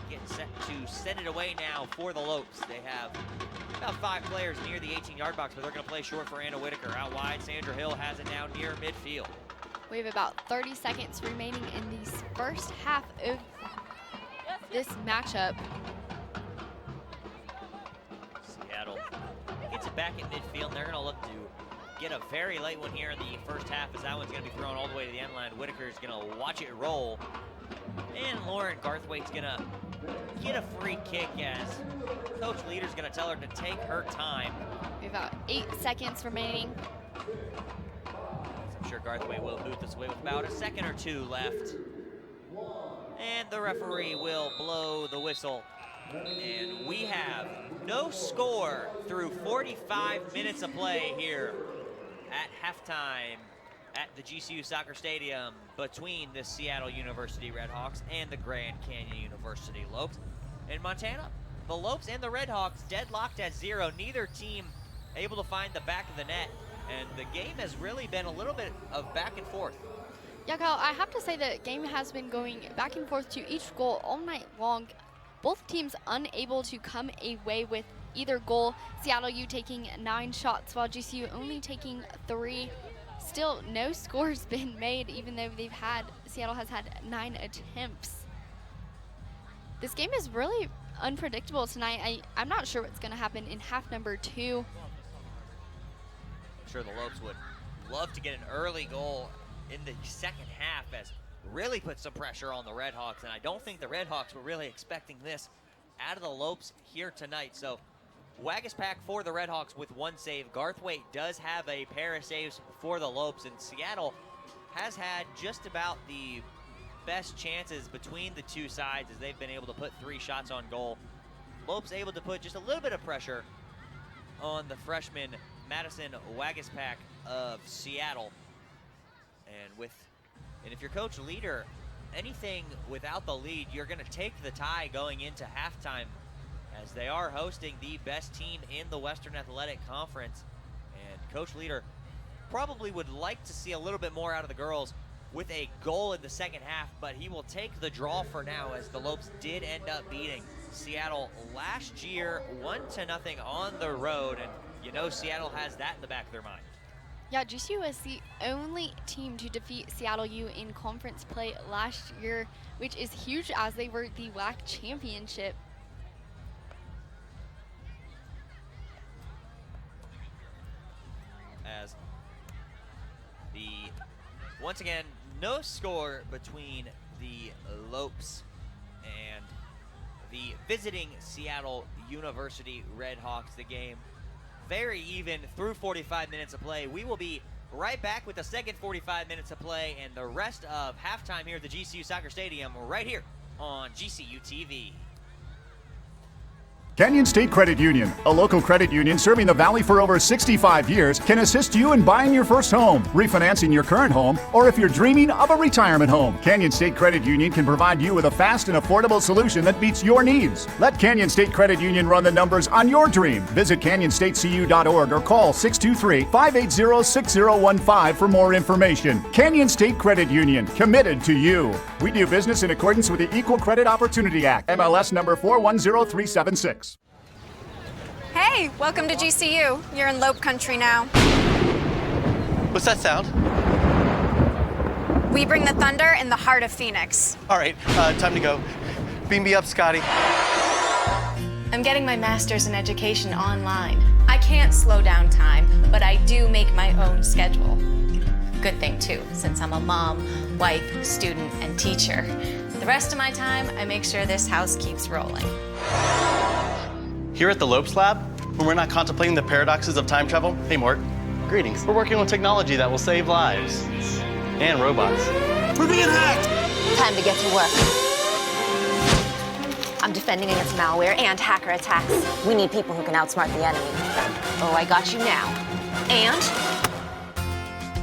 getting set to send it away now for the Lopes. They have about 5 players near the 18-yard box, but they're going to play short for Anna Whitaker. Out wide, Sandra Hill has it now near midfield. We have about 30 seconds remaining in the first half of this matchup. Seattle gets it back at midfield, and they're going to look to get a very late one here in the first half, as that one's going to be thrown all the way to the end line. Whitaker's going to watch it roll, and Lauren Garthwaite's going to get a free kick, as Coach Leader's going to tell her to take her time. We have about 8 seconds remaining. I'm sure Garthwaite will boot this away with about a second or two left. And the referee will blow the whistle. And we have no score through 45 minutes of play here at halftime at the GCU Soccer Stadium between the Seattle University Redhawks and the Grand Canyon University Lopes. In Montana, the Lopes and the Redhawks deadlocked at 0. Neither team able to find the back of the net. And the game has really been a little bit of back and forth. Yeah, Kyle, I have to say the game has been going back and forth to each goal all night long. Both teams unable to come away with either goal. Seattle U taking 9 shots, while GCU only taking 3. Still, no score's been made, even though Seattle has had 9 attempts. This game is really unpredictable tonight. I'm not sure what's going to happen in half number 2. I'm sure the Lopes would love to get an early goal in the second half, as really put some pressure on the Redhawks, and I don't think the Redhawks were really expecting this out of the Lopes here tonight. So Wagaspak for the Redhawks with 1 save. Garthwaite does have a pair of saves for the Lopes, and Seattle has had just about the best chances between the two sides, as they've been able to put 3 shots on goal. Lopes able to put just a little bit of pressure on the freshman Madison Wagispack of Seattle. And if you're Coach Leader, anything without the lead, you're going to take the tie going into halftime, as they are hosting the best team in the Western Athletic Conference. And Coach Leader probably would like to see a little bit more out of the girls with a goal in the second half, but he will take the draw for now, as the Lopes did end up beating Seattle last year 1-0 on the road. And you know Seattle has that in the back of their mind. Yeah, GCU was the only team to defeat Seattle U in conference play last year, which is huge as they were the WAC championship. As once again, no score between the Lopes and the visiting Seattle University Redhawks. The game very even through 45 minutes of play. We will be right back with the second 45 minutes of play and the rest of halftime here at the GCU Soccer Stadium right here on GCU TV. Canyon State Credit Union, a local credit union serving the Valley for over 65 years, can assist you in buying your first home, refinancing your current home, or if you're dreaming of a retirement home. Canyon State Credit Union can provide you with a fast and affordable solution that meets your needs. Let Canyon State Credit Union run the numbers on your dream. Visit canyonstatecu.org or call 623-580-6015 for more information. Canyon State Credit Union, committed to you. We do business in accordance with the Equal Credit Opportunity Act, MLS number 410376. Hey, welcome to GCU. You're in Lope country now. What's that sound? We bring the thunder in the heart of Phoenix. All right, time to go. Beam me up, Scotty. I'm getting my master's in education online. I can't slow down time, but I do make my own schedule. Good thing too, since I'm a mom, wife, student, and teacher. The rest of my time, I make sure this house keeps rolling. Here at the Lopes Lab, when we're not contemplating the paradoxes of time travel, hey Mort, greetings. We're working on technology that will save lives. And robots. We're being hacked! Time to get to work. I'm defending against malware and hacker attacks. We need people who can outsmart the enemy. Oh, I got you now. And?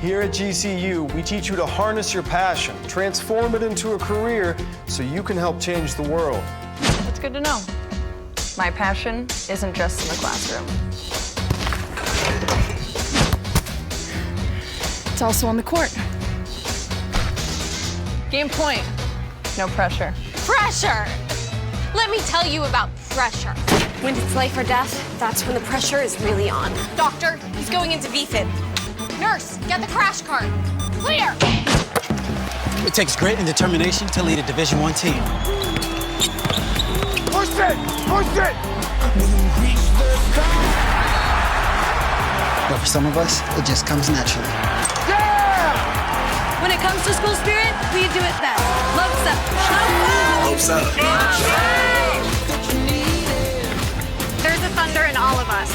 Here at GCU, we teach you to harness your passion, transform it into a career so you can help change the world. It's good to know. My passion isn't just in the classroom. It's also on the court. Game point. No pressure. Pressure! Let me tell you about pressure. When it's life or death, that's when the pressure is really on. Doctor, he's going into VFib. Nurse, get the crash cart. Clear! It takes grit and determination to lead a Division I team. Push it! Push it! But for some of us, it just comes naturally. Yeah! When it comes to school spirit, we do it best. Lopes up. Lopes up. There's a thunder in all of us.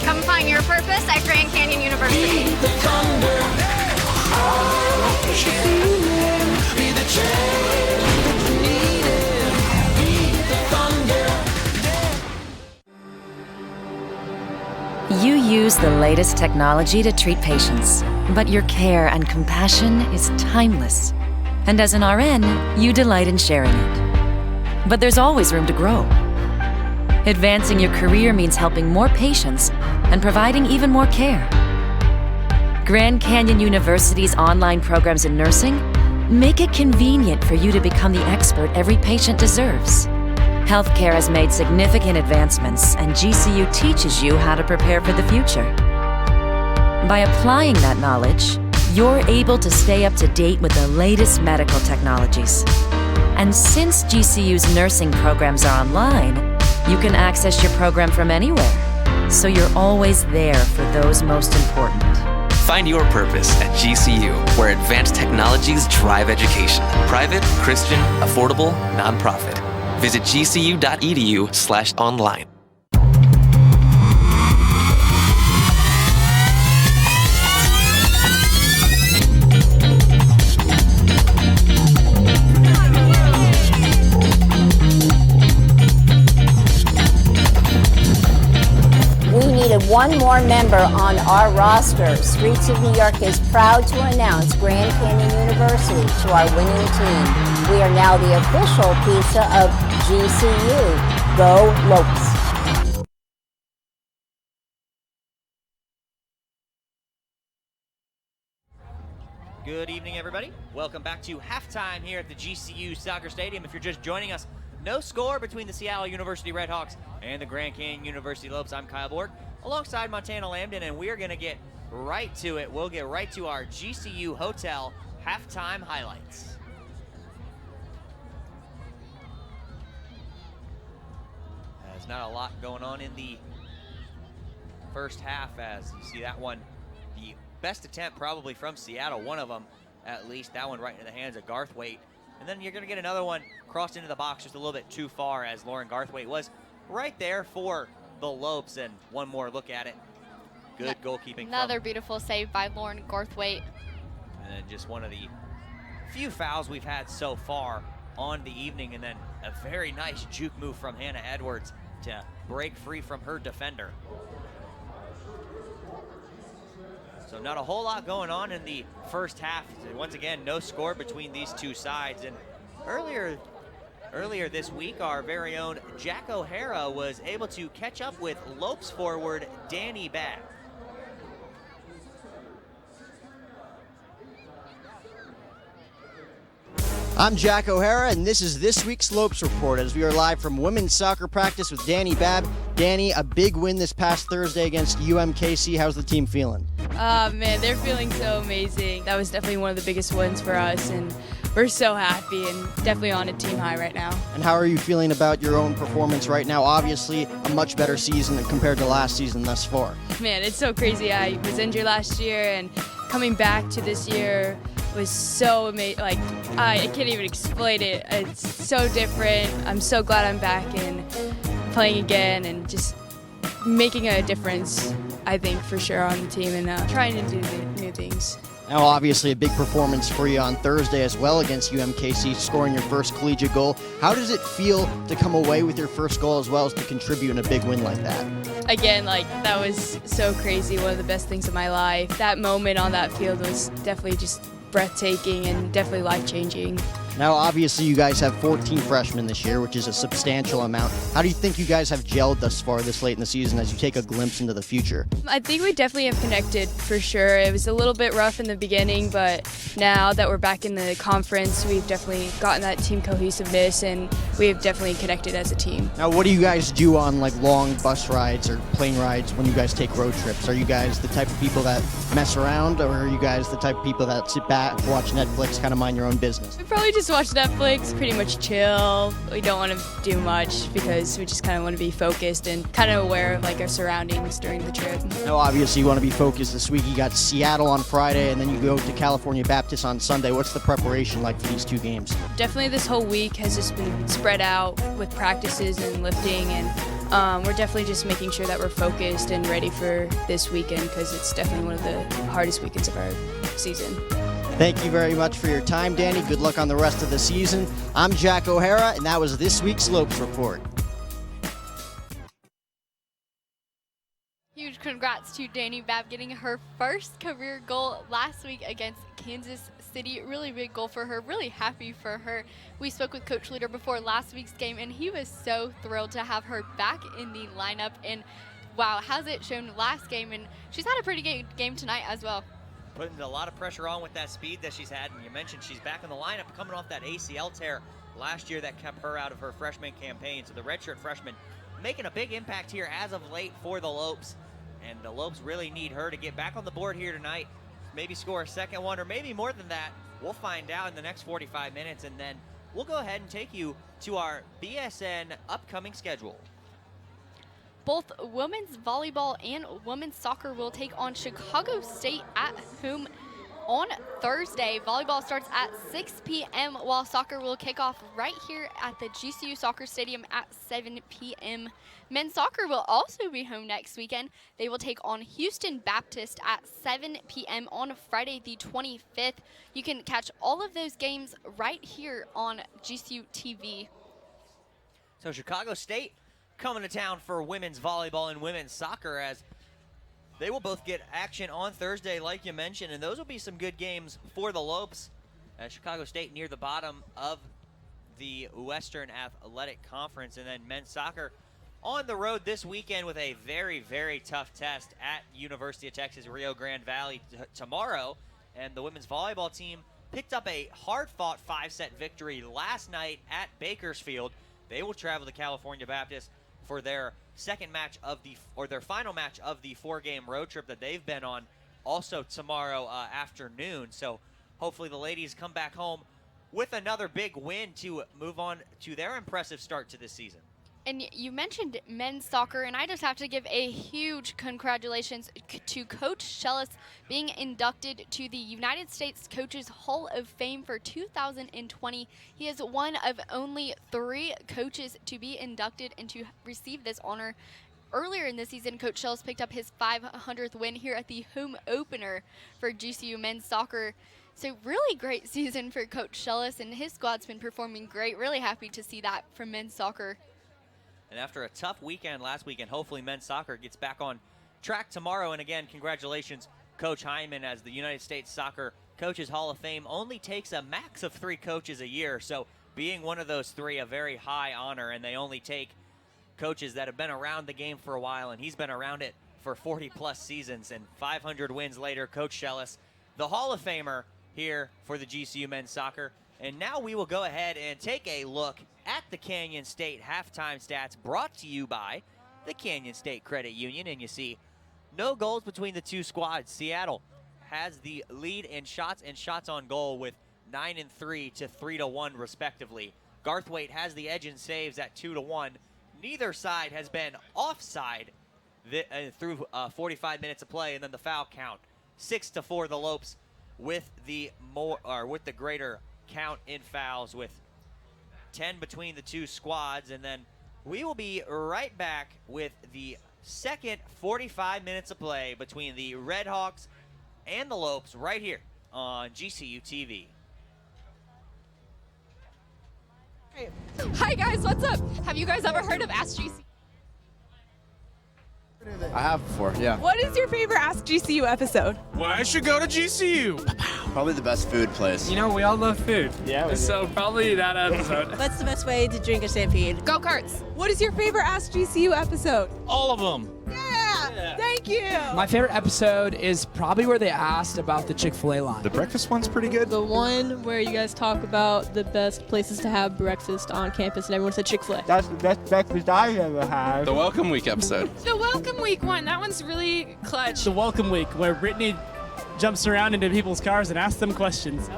Come find your purpose at Grand Canyon University. Be the thunder. Be the change. You use the latest technology to treat patients, but your care and compassion is timeless. And as an RN, you delight in sharing it. But there's always room to grow. Advancing your career means helping more patients and providing even more care. Grand Canyon University's online programs in nursing make it convenient for you to become the expert every patient deserves. Healthcare has made significant advancements, and GCU teaches you how to prepare for the future. By applying that knowledge, you're able to stay up to date with the latest medical technologies. And since GCU's nursing programs are online, you can access your program from anywhere, so you're always there for those most important. Find your purpose at GCU, where advanced technologies drive education. Private, Christian, affordable, nonprofit. Visit gcu.edu/online. one more member on our roster. Streets of New York is proud to announce Grand Canyon University to our winning team. We are now the official pizza of GCU. Go Lopes. Good evening, everybody. Welcome back to halftime here at the GCU Soccer Stadium. If you're just joining us, no score between the Seattle University Redhawks and the Grand Canyon University Lopes. I'm Kyle Borg, alongside Montana Lambden, and we are going to get right to it. We'll get right to our GCU Hotel halftime highlights. There's not a lot going on in the first half, as you see that one. The best attempt probably from Seattle, one of them at least. That one right into the hands of Garthwaite. And then you're going to get another one crossed into the box just a little bit too far, as Lauren Garthwaite was right there for the Lopes. And one more look at it. Good goalkeeping. Another beautiful save by Lauren Garthwaite. And then just one of the few fouls we've had so far on the evening. And then a very nice juke move from Hannah Edwards to break free from her defender. So not a whole lot going on in the first half. Once again, no score between these two sides. And earlier this week, our very own Jack O'Hara was able to catch up with Lopes forward Danny Babb. I'm Jack O'Hara, and this is this week's Lopes Report as we are live from women's soccer practice with Danny Babb. Danny, a big win this past Thursday against UMKC. How's the team feeling? Man, they're feeling so amazing. That was definitely one of the biggest wins for us, and we're so happy and definitely on a team high right now. And how are you feeling about your own performance right now? Obviously, a much better season compared to last season thus far. Man, it's so crazy. I was injured last year, and coming back to this year was so amazing. Like, I can't even explain it. It's so different. I'm so glad I'm back and playing again and just making a difference, I think, for sure on the team, and trying to do new things. Now, obviously, a big performance for you on Thursday as well against UMKC, scoring your first collegiate goal. How does it feel to come away with your first goal as well as to contribute in a big win like that? Again, that was so crazy. One of the best things of my life. That moment on that field was definitely just breathtaking and definitely life-changing. Now, obviously, you guys have 14 freshmen this year, which is a substantial amount. How do you think you guys have gelled thus far this late in the season as you take a glimpse into the future? I think we definitely have connected for sure. It was a little bit rough in the beginning, but now that we're back in the conference, we've definitely gotten that team cohesiveness, and we have definitely connected as a team. Now, what do you guys do on long bus rides or plane rides when you guys take road trips? Are you guys the type of people that mess around, or are you guys the type of people that sit back, watch Netflix, kind of mind your own business? We probably just watch Netflix, pretty much chill. We don't want to do much because we just kind of want to be focused and kind of aware of our surroundings during the trip. Now, obviously, you want to be focused this week. You got Seattle on Friday, and then you go to California Baptist on Sunday. What's the preparation like for these two games? Definitely this whole week has just been spread out with practices and lifting, and we're definitely just making sure that we're focused and ready for this weekend because it's definitely one of the hardest weekends of our season. Thank you very much for your time, Danny. Good luck on the rest of the season. I'm Jack O'Hara, and that was this week's Lopes Report. Huge congrats to Danny Babb getting her first career goal last week against Kansas City. Really big goal for her. Really happy for her. We spoke with Coach Leader before last week's game, and he was so thrilled to have her back in the lineup. And wow, has it shown last game? And she's had a pretty good game tonight as well. Putting a lot of pressure on with that speed that she's had. And you mentioned she's back in the lineup coming off that ACL tear last year that kept her out of her freshman campaign. So the redshirt freshman making a big impact here as of late for the Lopes. And the Lopes really need her to get back on the board here tonight. Maybe score a second one, or maybe more than that. We'll find out in the next 45 minutes. And then we'll go ahead and take you to our BSN upcoming schedule. Both women's volleyball and women's soccer will take on Chicago State at home on Thursday. Volleyball starts at 6 p.m. while soccer will kick off right here at the GCU Soccer Stadium at 7 p.m. Men's soccer will also be home next weekend. They will take on Houston Baptist at 7 p.m. on Friday the 25th. You can catch all of those games right here on GCU TV. So Chicago State coming to town for women's volleyball and women's soccer, as They will both get action on Thursday, like you mentioned, and those will be some good games for the Lopes. Chicago State near the bottom of the Western Athletic Conference, and then men's soccer on the road this weekend with a very, very tough test at University of Texas Rio Grande Valley tomorrow. And the women's volleyball team picked up a hard-fought 5-set victory last night at Bakersfield. They will travel to California Baptist for their their final match of the 4-game road trip that they've been on, also tomorrow afternoon. So hopefully the ladies come back home with another big win to move on to their impressive start to this season. And you mentioned men's soccer, and I just have to give a huge congratulations to Coach Shellis being inducted to the United States Coaches Hall of Fame for 2020. He is one of only 3 coaches to be inducted and to receive this honor. Earlier in the season, Coach Shellis picked up his 500th win here at the home opener for GCU men's soccer. So really great season for Coach Shellis, and his squad's been performing great. Really happy to see that from men's soccer. And after a tough weekend last weekend, hopefully men's soccer gets back on track tomorrow. And again, congratulations, Coach Hyman, as the United States Soccer Coaches Hall of Fame only takes a max of 3 coaches a year. So being one of those 3, a very high honor, and they only take coaches that have been around the game for a while, and he's been around it for 40-plus seasons. And 500 wins later, Coach Shellis, the Hall of Famer here for the GCU men's soccer. And now we will go ahead and take a look at the Canyon State halftime stats, brought to you by the Canyon State Credit Union. And you see no goals between the 2 squads. Seattle has the lead in shots and shots on goal with 9 and 3 to 3 to 1 respectively. Garthwaite has the edge in saves at 2 to 1. Neither side has been offside through 45 minutes of play, and then the foul count 6 to 4. The Lopes with the greater count in fouls, with 10 between the 2 squads. And then we will be right back with the second 45 minutes of play between the Red Hawks and the Lopes right here on GCU TV. Hi guys, what's up? Have you guys ever heard of Ask GCU? I have before, yeah. What is your favorite Ask GCU episode? Why I should go to GCU. Probably the best food place. You know, we all love food. Yeah. So probably that episode. What's the best way to drink a stampede? Go-karts. What is your favorite Ask GCU episode? All of them. Yeah, thank you. My favorite episode is probably where they asked about the Chick-fil-A line. The breakfast one's pretty good. The one where you guys talk about the best places to have breakfast on campus, and everyone said Chick-fil-A. That's the best breakfast I've ever had. The Welcome Week episode. The Welcome Week one, that one's really clutch. The Welcome Week, where Brittany jumps around into people's cars and asks them questions.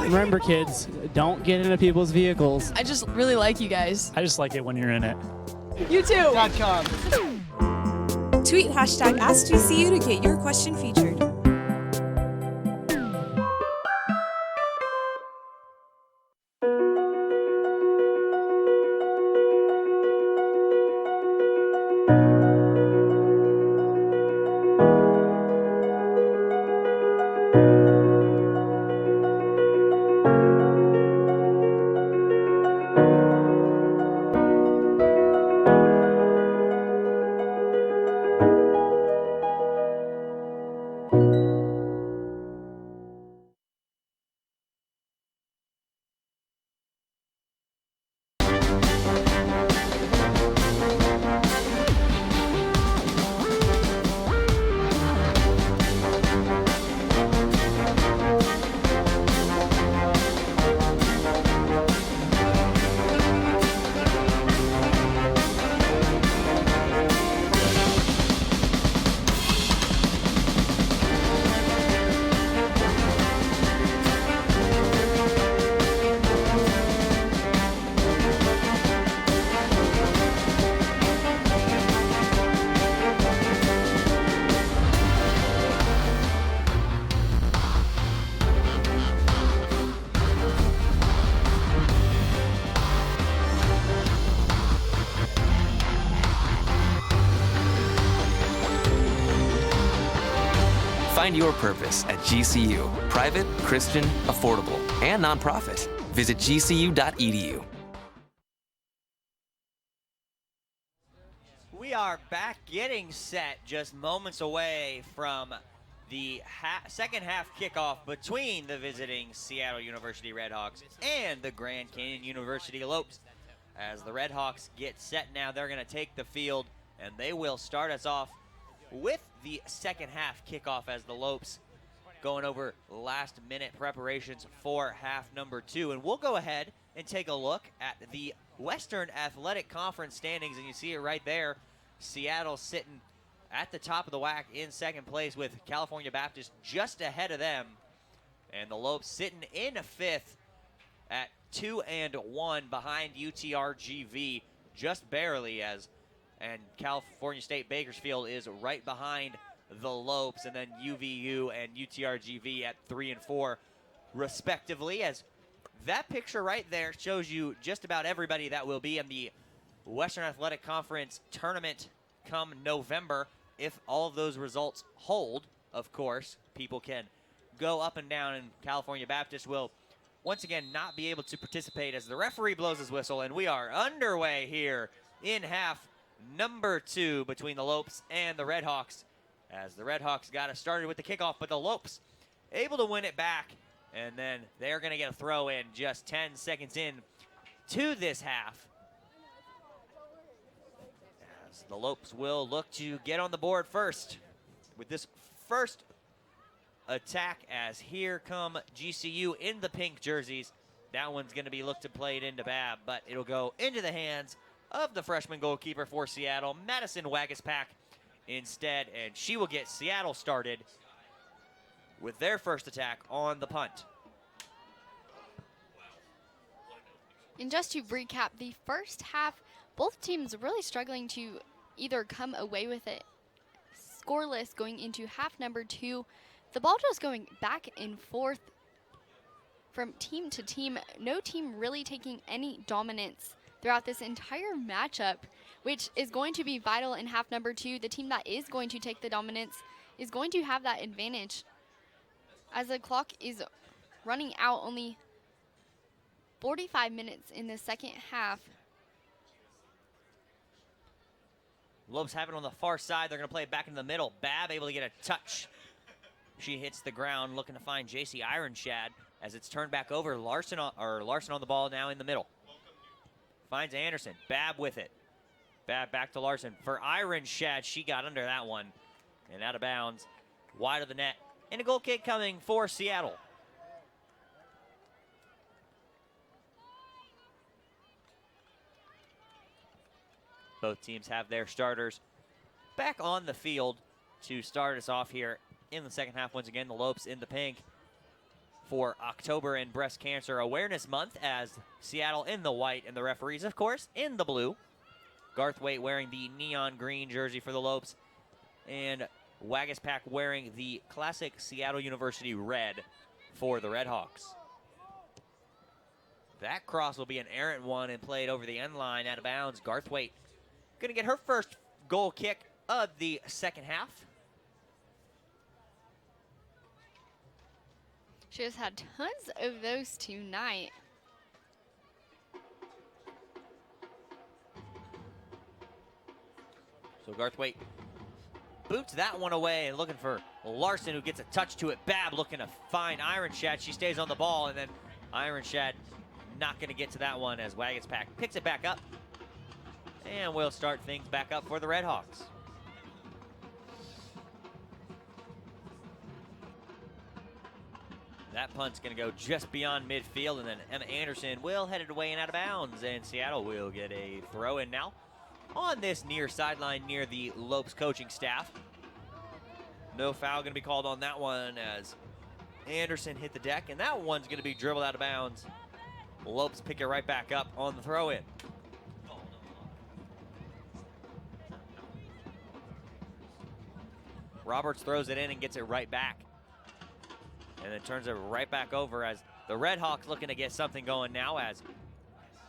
Remember, kids, don't get into people's vehicles. I just really like you guys. I just like it when you're in it. You too. Tweet hashtag AskGCU to get your question featured. Find your purpose at GCU. Private, Christian, affordable, and nonprofit. Visit gcu.edu. We are back getting set, just moments away from the second half kickoff between the visiting Seattle University Redhawks and the Grand Canyon University Lopes. As the Redhawks get set now, they're going to take the field, and they will start us off with the second half kickoff as the Lopes going over last-minute preparations for half number 2. And we'll go ahead and take a look at the Western Athletic Conference standings, and you see it right there. Seattle sitting at the top of the WAC in second place with California Baptist just ahead of them. And the Lopes sitting in 5th at 2-1 behind UTRGV, just barely, and California State Bakersfield is right behind the Lopes, and then UVU and UTRGV at 3 and 4 respectively. As that picture right there shows you just about everybody that will be in the Western Athletic Conference tournament come November. If all of those results hold, of course, people can go up and down, and California Baptist will once again not be able to participate as the referee blows his whistle, and we are underway here in half number 2 between the Lopes and the Redhawks, as the Redhawks got us started with the kickoff, but the Lopes able to win it back, and then they're going to get a throw in just 10 seconds in to this half. As the Lopes will look to get on the board first with this first attack, as here come GCU in the pink jerseys. That one's going to be looked to play it into Babb, but it'll go into the hands of the freshman goalkeeper for Seattle, Madison Wagaspak, instead, and she will get Seattle started with their first attack on the punt. And just to recap, the first half, both teams really struggling to either come away with it scoreless going into half number 2. The ball just going back and forth from team to team. No team really taking any dominance throughout this entire matchup, which is going to be vital in half number 2. The team that is going to take the dominance is going to have that advantage, as the clock is running out, only 45 minutes in the second half. Lopes have it on the far side. They're going to play it back in the middle. Babb able to get a touch. She hits the ground looking to find JC Ironshad as it's turned back over. Larson on the ball now in the middle. Finds Anderson. Babb with it. Babb back to Larson for Ironshad. She got under that one and out of bounds, wide of the net. And a goal kick coming for Seattle. Both teams have their starters back on the field to start us off here in the second half. Once again, the Lopes in the pink for October and Breast Cancer Awareness Month, as Seattle in the white, and the referees, of course, in the blue. Garthwaite wearing the neon green jersey for the Lopes, and Wagaspak wearing the classic Seattle University red for the Redhawks. That cross will be an errant one and played over the end line out of bounds. Garthwaite going to get her first goal kick of the second half. She has had tons of those tonight. So Garthwaite boots that one away and looking for Larson, who gets a touch to it. Babb looking to find Ironshad. She stays on the ball, and then Ironshad not going to get to that one as Wagaspak picks it back up. And we'll start things back up for the Redhawks. That punt's going to go just beyond midfield, and then Emma Anderson will head it away and out of bounds, and Seattle will get a throw in now on this near sideline near the Lopes coaching staff. No foul going to be called on that one as Anderson hit the deck, and that one's going to be dribbled out of bounds. Lopes pick it right back up on the throw in. Roberts throws it in and gets it right back. And then turns it right back over as the Redhawks looking to get something going now, as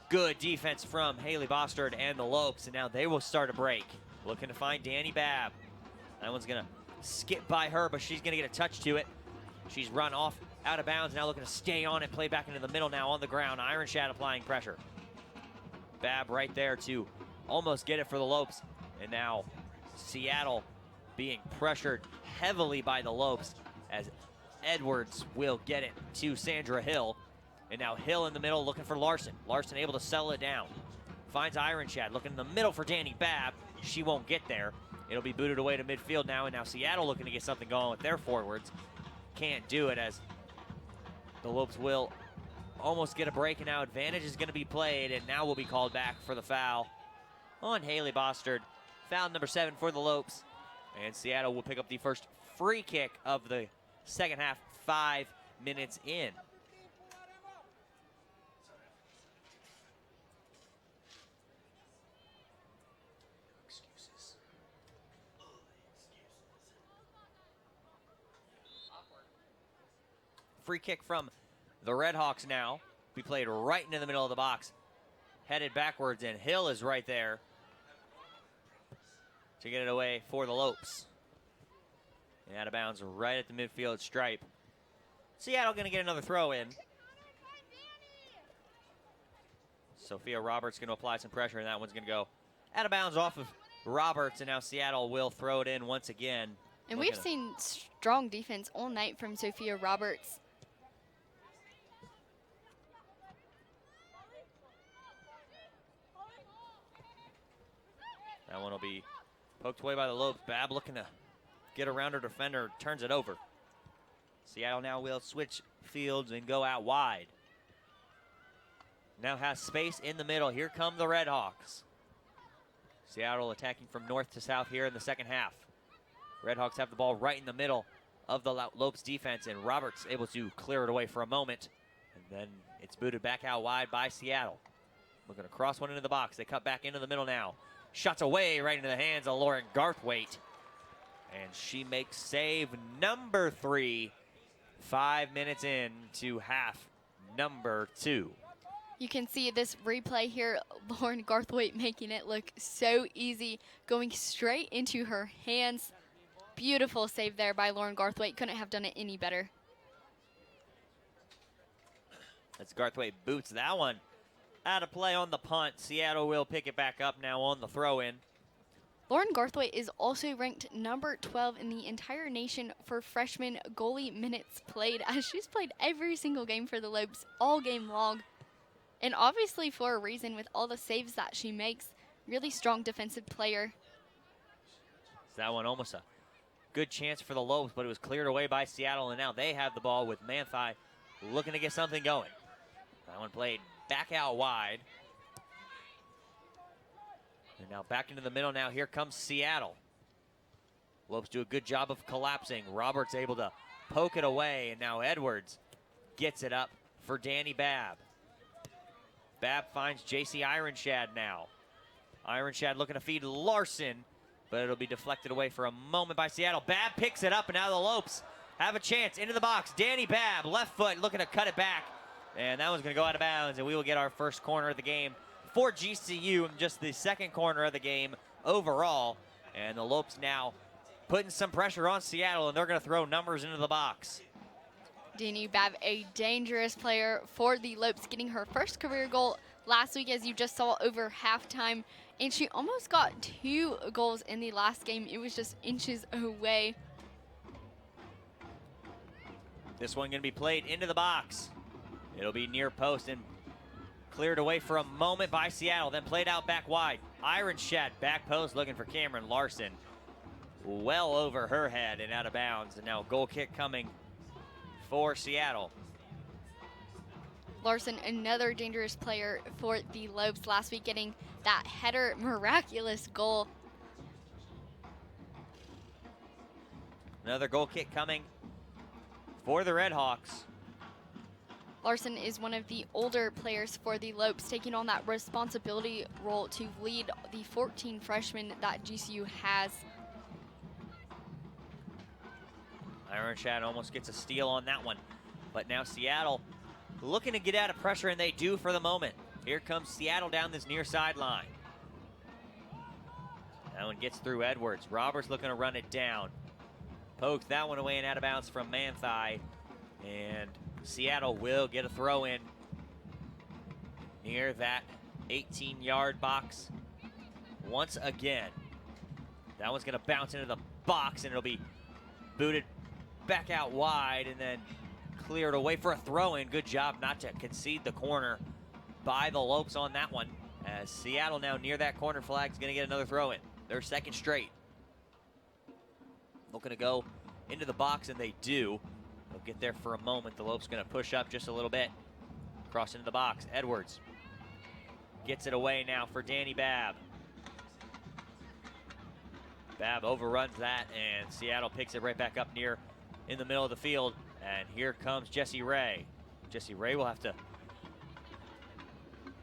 good defense from Haley Bostard and the Lopes. And now they will start a break. Looking to find Danny Babb. That one's going to skip by her, but she's going to get a touch to it. She's run off out of bounds, now looking to stay on it, play back into the middle now on the ground. Ironshad applying pressure. Babb right there to almost get it for the Lopes. And now Seattle being pressured heavily by the Lopes as Edwards will get it to Sandra Hill. And now Hill in the middle looking for Larson. Larson able to settle it down. Finds Ironshad looking in the middle for Danny Babb. She won't get there. It'll be booted away to midfield now, and now Seattle looking to get something going with their forwards. Can't do it as the Lopes will almost get a break, and now advantage is going to be played, and now will be called back for the foul on Haley Bostard. Foul number 7 for the Lopes, and Seattle will pick up the first free kick of the second half, 5 minutes in. Free kick from the Redhawks now. Be played right into the middle of the box. Headed backwards, and Hill is right there to get it away for the Lopes. And out of bounds right at the midfield stripe. Seattle going to get another throw in. Sophia Roberts going to apply some pressure, and that one's going to go out of bounds off of Roberts, and now Seattle will throw it in once again. And we've seen strong defense all night from Sophia Roberts. That one will be poked away by the Lopes. Babb looking to get around her defender, turns it over. Seattle now will switch fields and go out wide. Now has space in the middle. Here come the Redhawks. Seattle attacking from north to south here in the second half. Redhawks have the ball right in the middle of the Lopes defense, and Roberts able to clear it away for a moment. And then it's booted back out wide by Seattle. Looking to cross one into the box. They cut back into the middle now. Shots away right into the hands of Lauren Garthwaite. And she makes save number 3. 5 minutes in to half number 2. You can see this replay here, Lauren Garthwaite making it look so easy, going straight into her hands. Beautiful save there by Lauren Garthwaite. Couldn't have done it any better. As Garthwaite boots that one out of play on the punt. Seattle will pick it back up now on the throw-in. Lauren Garthwaite is also ranked number 12 in the entire nation for freshman goalie minutes played, as she's played every single game for the Lopes all game long. And obviously for a reason, with all the saves that she makes. Really strong defensive player. That one almost a good chance for the Lopes, but it was cleared away by Seattle, and now they have the ball with Manthai looking to get something going. That one played back out wide. And now back into the middle now. Here comes Seattle. Lopes do a good job of collapsing. Roberts able to poke it away, and now Edwards gets it up for Danny Babb. Babb finds JC Ironshad now. Ironshad looking to feed Larson, but it'll be deflected away for a moment by Seattle. Babb picks it up, and now the Lopes have a chance into the box. Danny Babb, left foot, looking to cut it back. And that one's going to go out of bounds, and we will get our first corner of the game for GCU, and just the second corner of the game overall. And the Lopes now putting some pressure on Seattle, and they're going to throw numbers into the box. Danny Babb, a dangerous player for the Lopes, getting her first career goal last week, as you just saw, over halftime. And she almost got 2 goals in the last game. It was just inches away. This one going to be played into the box. It'll be near post and cleared away for a moment by Seattle, then played out back wide. Ironshad back post looking for Cameron Larson. Well over her head and out of bounds. And now goal kick coming for Seattle. Larson, another dangerous player for the Lopes last week, getting that header miraculous goal. Another goal kick coming for the Redhawks. Larson is one of the older players for the Lopes, taking on that responsibility role to lead the 14 freshmen that GCU has. Ironshad almost gets a steal on that one. But now Seattle looking to get out of pressure, and they do for the moment. Here comes Seattle down this near sideline. That one gets through Edwards. Roberts looking to run it down. Poked that one away and out of bounds from Manthai. And Seattle will get a throw in near that 18-yard box once again. That one's going to bounce into the box, and it'll be booted back out wide and then cleared away for a throw-in. Good job not to concede the corner by the Lopes on that one, as Seattle now near that corner flag is going to get another throw-in. Their second straight. Looking to go into the box, and they do. They'll get there for a moment. The Lopes going to push up just a little bit. Cross into the box. Edwards gets it away now for Danny Babb. Babb overruns that, and Seattle picks it right back up near in the middle of the field. And here comes Jesse Ray. Jesse Ray will have to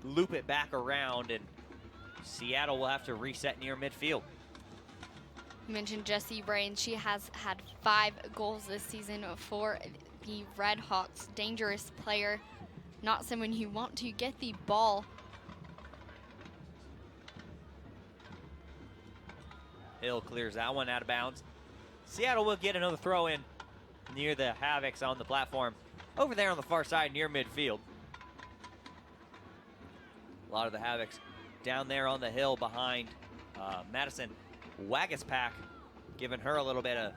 loop it back around, and Seattle will have to reset near midfield. You mentioned Jessie Ray, and she has had 5 goals this season for the Red Hawks. Dangerous player, not someone you want to get the ball. Hill clears that one out of bounds. Seattle will get another throw in near the Havocs on the platform over there on the far side near midfield. A lot of the Havocs down there on the hill behind Madison Wagaspack, giving her a little bit of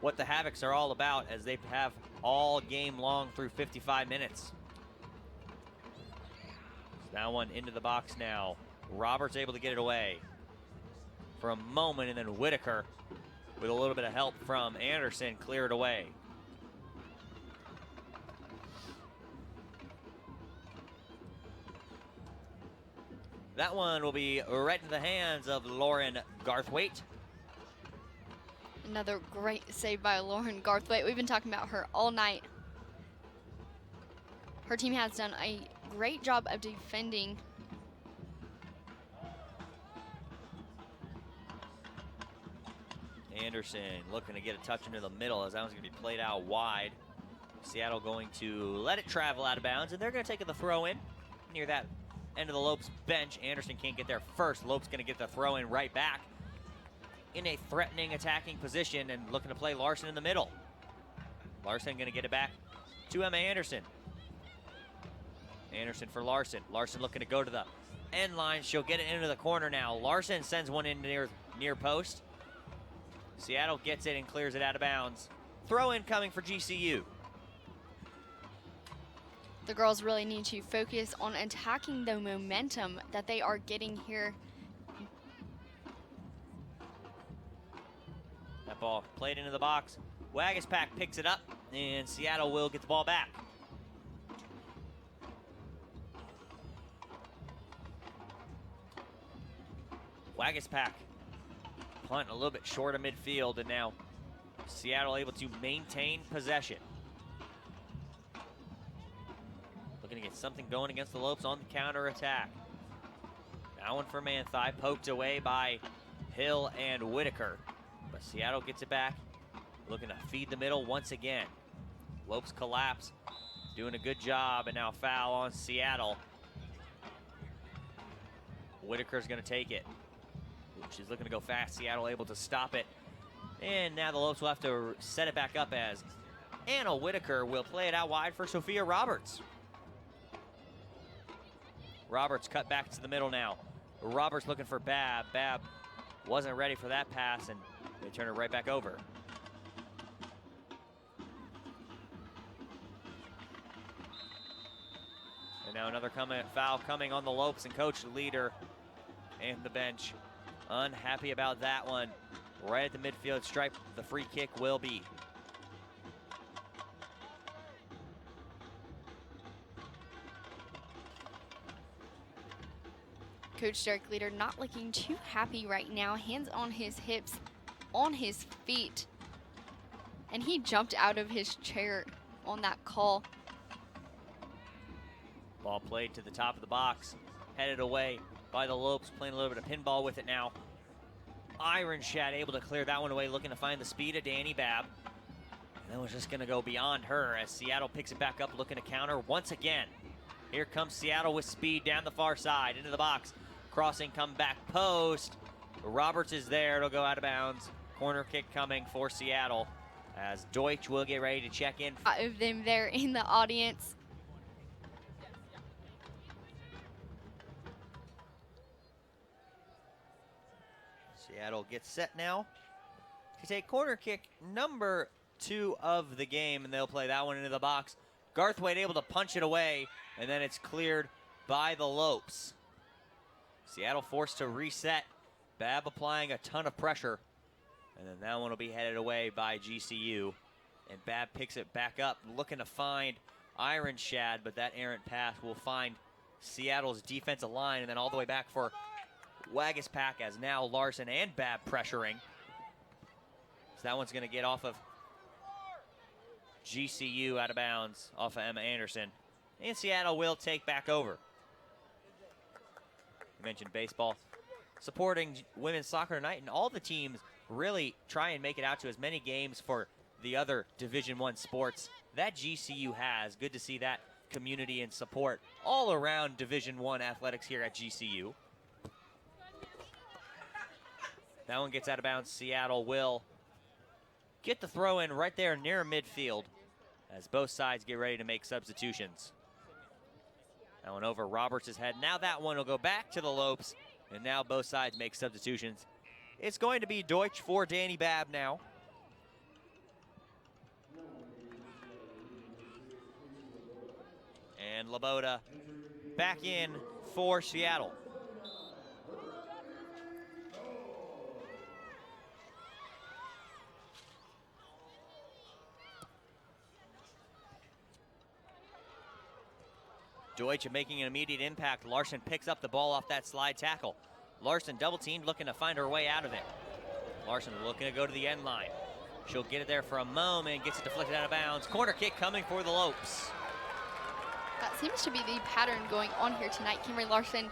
what the Havocs are all about, as they have all game long through 55 minutes. So that one into the box now. Roberts able to get it away for a moment, and then Whitaker, with a little bit of help from Anderson, cleared away. That one will be right in the hands of Lauren Garthwaite. Another great save by Lauren Garthwaite. We've been talking about her all night. Her team has done a great job of defending. Anderson looking to get a touch into the middle, as that one's going to be played out wide. Seattle going to let it travel out of bounds, and they're going to take the throw in near that end of the Lopes bench. Anderson can't get there first. Lopes going to get the throw in right back in a threatening attacking position, and looking to play Larson in the middle. Larson going to get it back to Emma Anderson. Anderson for Larson. Larson looking to go to the end line. She'll get it into the corner now. Larson sends one in near post. Seattle gets it and clears it out of bounds. Throw in coming for GCU. The girls really need to focus on attacking the momentum that they are getting here. That ball played into the box. Wagaspack picks it up, and Seattle will get the ball back. Wagaspack punt a little bit short of midfield, and now Seattle able to maintain possession. Looking to get something going against the Lopes on the counter attack. That one for Manthai, poked away by Hill and Whitaker. But Seattle gets it back, looking to feed the middle once again. Lopes collapse, doing a good job, and now foul on Seattle. Whitaker's gonna take it. She's looking to go fast. Seattle able to stop it. And now the Lopes will have to set it back up, as Anna Whitaker will play it out wide for Sophia Roberts. Roberts cut back to the middle now. Roberts looking for Babb. Babb wasn't ready for that pass, and they turn it right back over. And now another foul coming on the Lopes, and Coach Leader and the bench unhappy about that one. Right at the midfield stripe, the free kick will be. Coach Derek Leader not looking too happy right now. Hands on his hips, on his feet. And he jumped out of his chair on that call. Ball played to the top of the box, headed away by the Lopes, playing a little bit of pinball with it now. Ironshad able to clear that one away, looking to find the speed of Danny Babb. And that was just going to go beyond her, as Seattle picks it back up, looking to counter once again. Here comes Seattle with speed down the far side, into the box. Crossing, come back post. Roberts is there, it'll go out of bounds. Corner kick coming for Seattle, as Deutsch will get ready to check in. Of them there in the audience. Seattle gets set now to take corner kick number 2 of the game, and they'll play that one into the box. Garthwaite able to punch it away, and then it's cleared by the Lopes. Seattle forced to reset. Babb applying a ton of pressure, and then that one will be headed away by GCU. And Babb picks it back up, looking to find Ironshad, but that errant pass will find Seattle's defensive line, and then all the way back for Wagaspack, as now Larson and Babb pressuring. So that one's going to get off of GCU out of bounds, off of Emma Anderson. And Seattle will take back over. You mentioned baseball supporting women's soccer tonight, and all the teams really try and make it out to as many games for the other Division I sports that GCU has. Good to see that community and support all around Division I athletics here at GCU. That one gets out of bounds. Seattle will get the throw in right there near midfield as both sides get ready to make substitutions. That one over Roberts' head. Now that one will go back to the Lopes, and now both sides make substitutions. It's going to be Deutsch for Danny Babb now. And Laboda back in for Seattle. Deutsch making an immediate impact. Larson picks up the ball off that slide tackle. Larson double teamed, looking to find her way out of it. Larson looking to go to the end line. She'll get it there for a moment, gets it deflected out of bounds. Corner kick coming for the Lopes. That seems to be the pattern going on here tonight. Kimberly Larson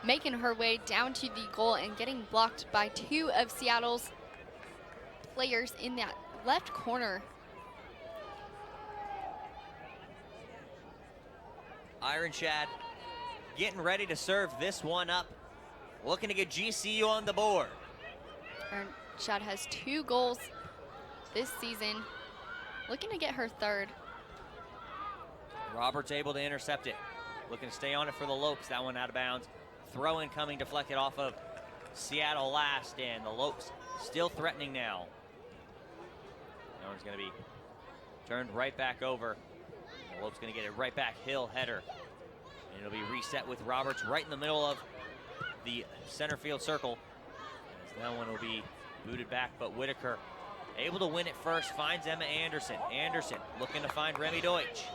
making her way down to the goal and getting blocked by 2 of Seattle's players in that left corner. Ironshad getting ready to serve this one up. Looking to get GCU on the board. Ironshad has 2 goals this season. Looking to get her 3rd. Roberts able to intercept it. Looking to stay on it for the Lopes. That one out of bounds. Throw in coming, deflected off of Seattle last, and the Lopes still threatening now. That one's going to be turned right back over. The Lopes going to get it right back. Hill header. And it'll be reset with Roberts right in the middle of the center field circle. As that one will be booted back, but Whitaker able to win it first. Finds Emma Anderson. Anderson looking to find Remy Deutsch.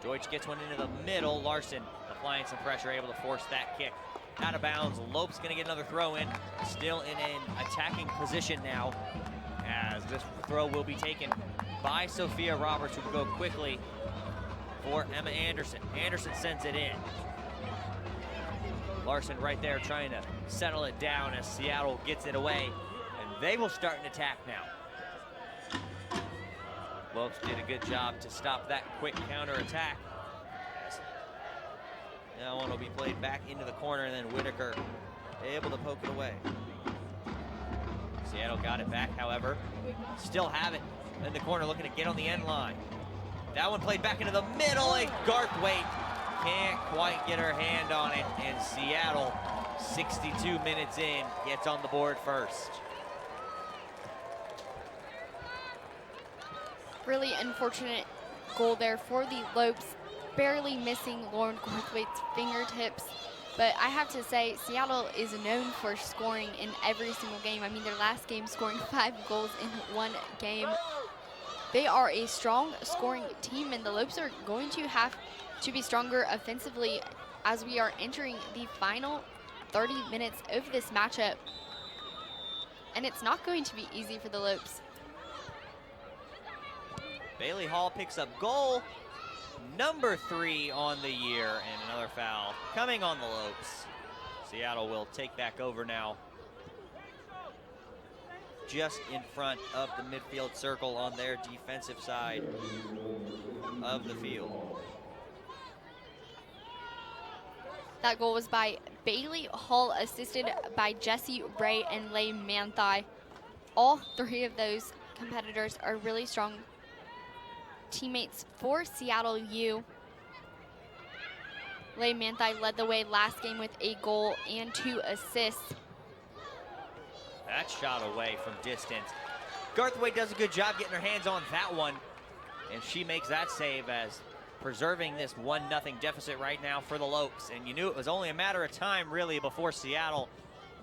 Deutsch gets one into the middle. Larson applying some pressure, able to force that kick out of bounds. Lopes going to get another throw in. Still in an attacking position now, as this throw will be taken by Sophia Roberts, who will go quickly for Emma Anderson. Anderson sends it in. Larson right there trying to settle it down as Seattle gets it away, and they will start an attack now. Lopes did a good job to stop that quick counter-attack. That one will be played back into the corner, and then Whitaker able to poke it away. Seattle got it back, however. Still have it in the corner, looking to get on the end line. That one played back into the middle, and Garthwaite can't quite get her hand on it, and Seattle, 62 minutes in, gets on the board first. Really unfortunate goal there for the Lopes, barely missing Lauren Garthwaite's fingertips. But I have to say, Seattle is known for scoring in every single game. I mean, their last game scoring 5 goals in 1 game. They are a strong scoring team, and the Lopes are going to have to be stronger offensively as we are entering the final 30 minutes of this matchup. And it's not going to be easy for the Lopes. Bailey Hall picks up goal number 3 on the year, and another foul coming on the Lopes. Seattle will take back over now, just in front of the midfield circle on their defensive side of the field. That goal was by Bailey Hall, assisted by Jessie Ray and Leigh Manthai. All 3 of those competitors are really strong teammates for Seattle U. Leigh Manthai led the way last game with a goal and 2 assists. That shot away from distance. Garthwaite does a good job getting her hands on that one, and she makes that save as preserving this 1-0 deficit right now for the Lopes. And you knew it was only a matter of time, really, before Seattle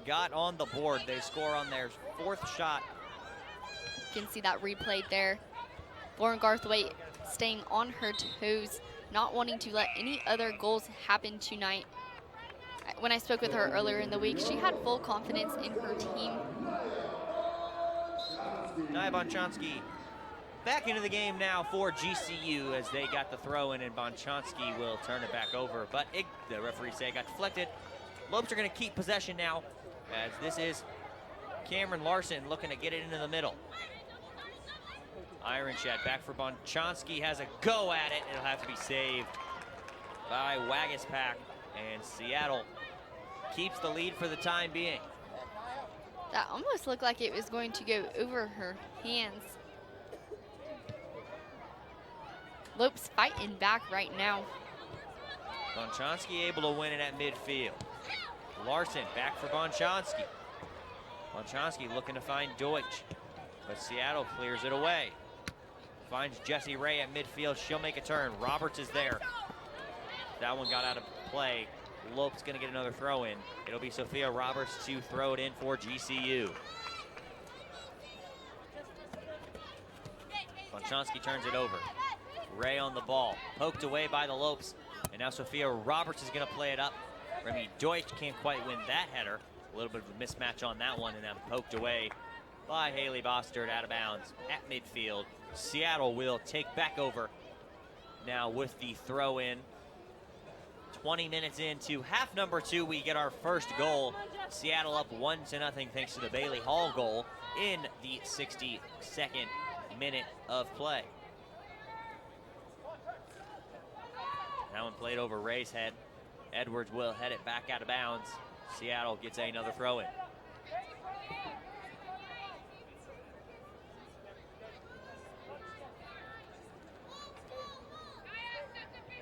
got on the board. They score on their 4th shot. You can see that replayed there. Lauren Garthwaite staying on her toes, not wanting to let any other goals happen tonight. When I spoke with her earlier in the week, she had full confidence in her team. Nia Bonchansky back into the game now for GCU as they got the throw in, and Bonchansky will turn it back over. But the referee say it got deflected. Lopes are going to keep possession now, as this is Cameron Larson looking to get it into the middle. Ironshad back for Bonchansky, has a go at it. It'll have to be saved by Wagaspack, and Seattle keeps the lead for the time being. That almost looked like it was going to go over her hands. Lopes fighting back right now. Bonchansky able to win it at midfield. Larson back for Bonchansky. Bonchansky looking to find Deutsch, but Seattle clears it away. Finds Jessie Ray at midfield. She'll make a turn. Roberts is there. That one got out of play. Lopes gonna get another throw in. It'll be Sophia Roberts to throw it in for GCU. Bonchansky turns it over. Ray on the ball, poked away by the Lopes, and now Sophia Roberts is gonna play it up. Remy Deutsch can't quite win that header. A little bit of a mismatch on that one, and then poked away by Haley Bostard out of bounds at midfield. Seattle will take back over now with the throw in. 20 minutes into half number 2, we get our first goal. Seattle up 1-0 thanks to the Bailey Hall goal in the 62nd minute of play. That one played over Ray's head. Edwards will head it back out of bounds. Seattle gets another throw in.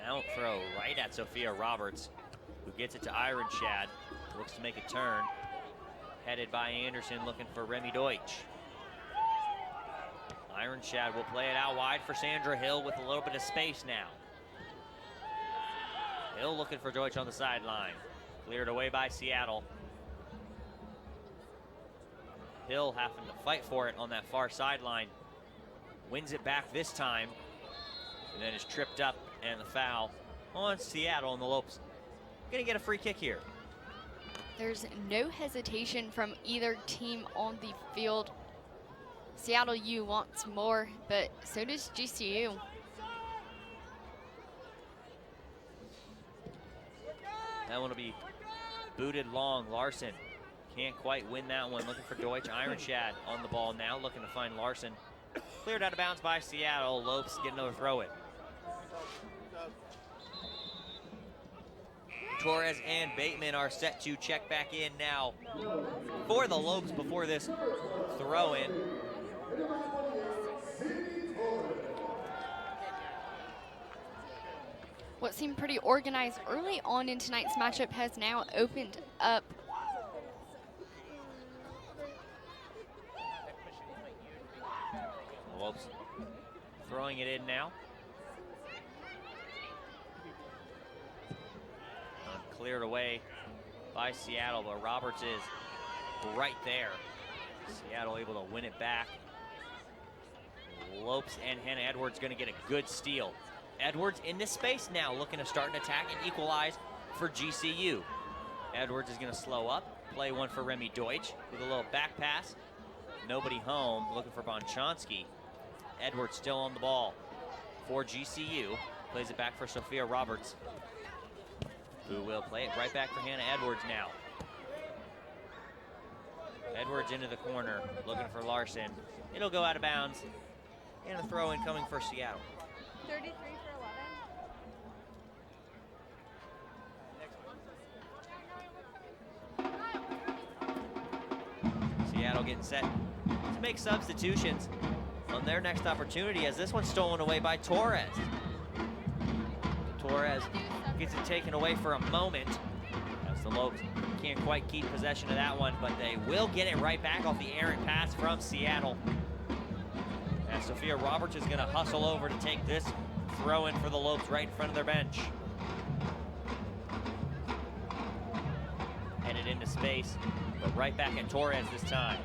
Now throw right at Sophia Roberts, who gets it to Ironshad. Looks to make a turn. Headed by Anderson, looking for Remy Deutsch. Ironshad will play it out wide for Sandra Hill with a little bit of space now. Hill looking for Deutsch on the sideline. Cleared away by Seattle. Hill having to fight for it on that far sideline. Wins it back this time, and then is tripped up, and the foul on Seattle, and the Lopes gonna get a free kick here. There's no hesitation from either team on the field. Seattle U wants more, but so does GCU. That one will be booted long. Larson can't quite win that one. Looking for Deutsch. Ironshad on the ball now, looking to find Larson. Cleared out of bounds by Seattle. Lopes get another throw in. Torres and Bateman are set to check back in now for the Lopes before this throw in. What seemed pretty organized early on in tonight's matchup has now opened up. Lopes throwing it in now. Cleared away by Seattle, but Roberts is right there. Seattle able to win it back. Lopes and Hannah Edwards going to get a good steal. Edwards in this space now, looking to start an attack and equalize for GCU. Edwards is going to slow up, play one for Remy Deutsch with a little back pass. Nobody home, looking for Bonchansky. Edwards still on the ball for GCU. Plays it back for Sophia Roberts, who will play it right back for Hannah Edwards now. Edwards into the corner, looking for Larson. It'll go out of bounds, and a throw in coming for Seattle. 33 for 11. Seattle getting set to make substitutions on their next opportunity, as this one's stolen away by Torres. Torres gets it taken away for a moment as the Lopes can't quite keep possession of that one, but they will get it right back off the errant pass from Seattle. And Sophia Roberts is gonna hustle over to take this throw in for the Lopes right in front of their bench. Headed into space, but right back at Torres this time.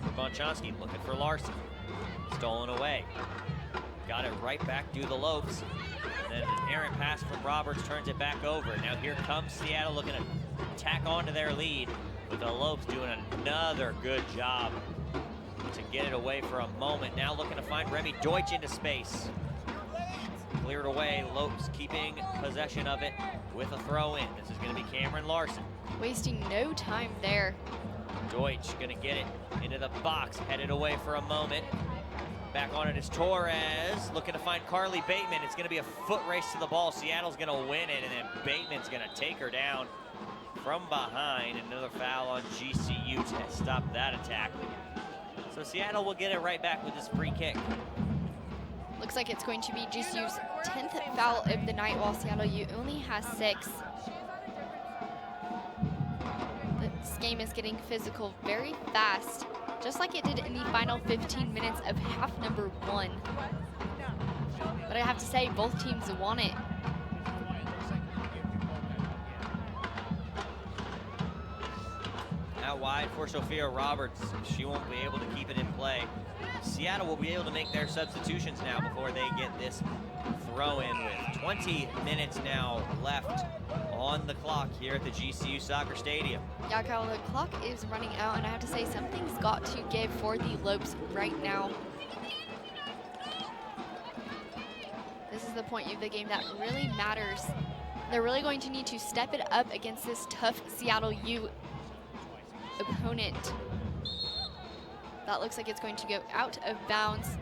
For Bonchonsky, looking for Larson. Stolen away. Got it right back to the Lopes. And then an errant pass from Roberts turns it back over. Now here comes Seattle looking to tack on to their lead, with the Lopes doing another good job to get it away for a moment. Now looking to find Remy Deutsch into space. Cleared away, Lopes keeping possession of it with a throw in. This is gonna be Cameron Larson. Wasting no time there. Deutsch gonna get it into the box, headed away for a moment. Back on it is Torres, looking to find Carly Bateman. It's gonna be a foot race to the ball. Seattle's gonna win it, and then Bateman's gonna take her down from behind. Another foul on GCU to stop that attack. So Seattle will get it right back with this free kick. Looks like it's going to be GCU's 10th foul of the night, while Seattle U only has 6. This game is getting physical very fast, just like it did in the final 15 minutes of half number 1. But I have to say, both teams want it. Out wide for Sophia Roberts. She won't be able to keep it in play. Seattle will be able to make their substitutions now before they get this throw in, with 20 minutes now left on the clock here at the GCU Soccer Stadium. Yeah, Kyle, the clock is running out, and I have to say, something's got to give for the Lopes right now. This is the point of the game that really matters. They're really going to need to step it up against this tough Seattle U opponent. That looks like it's going to go out of bounds.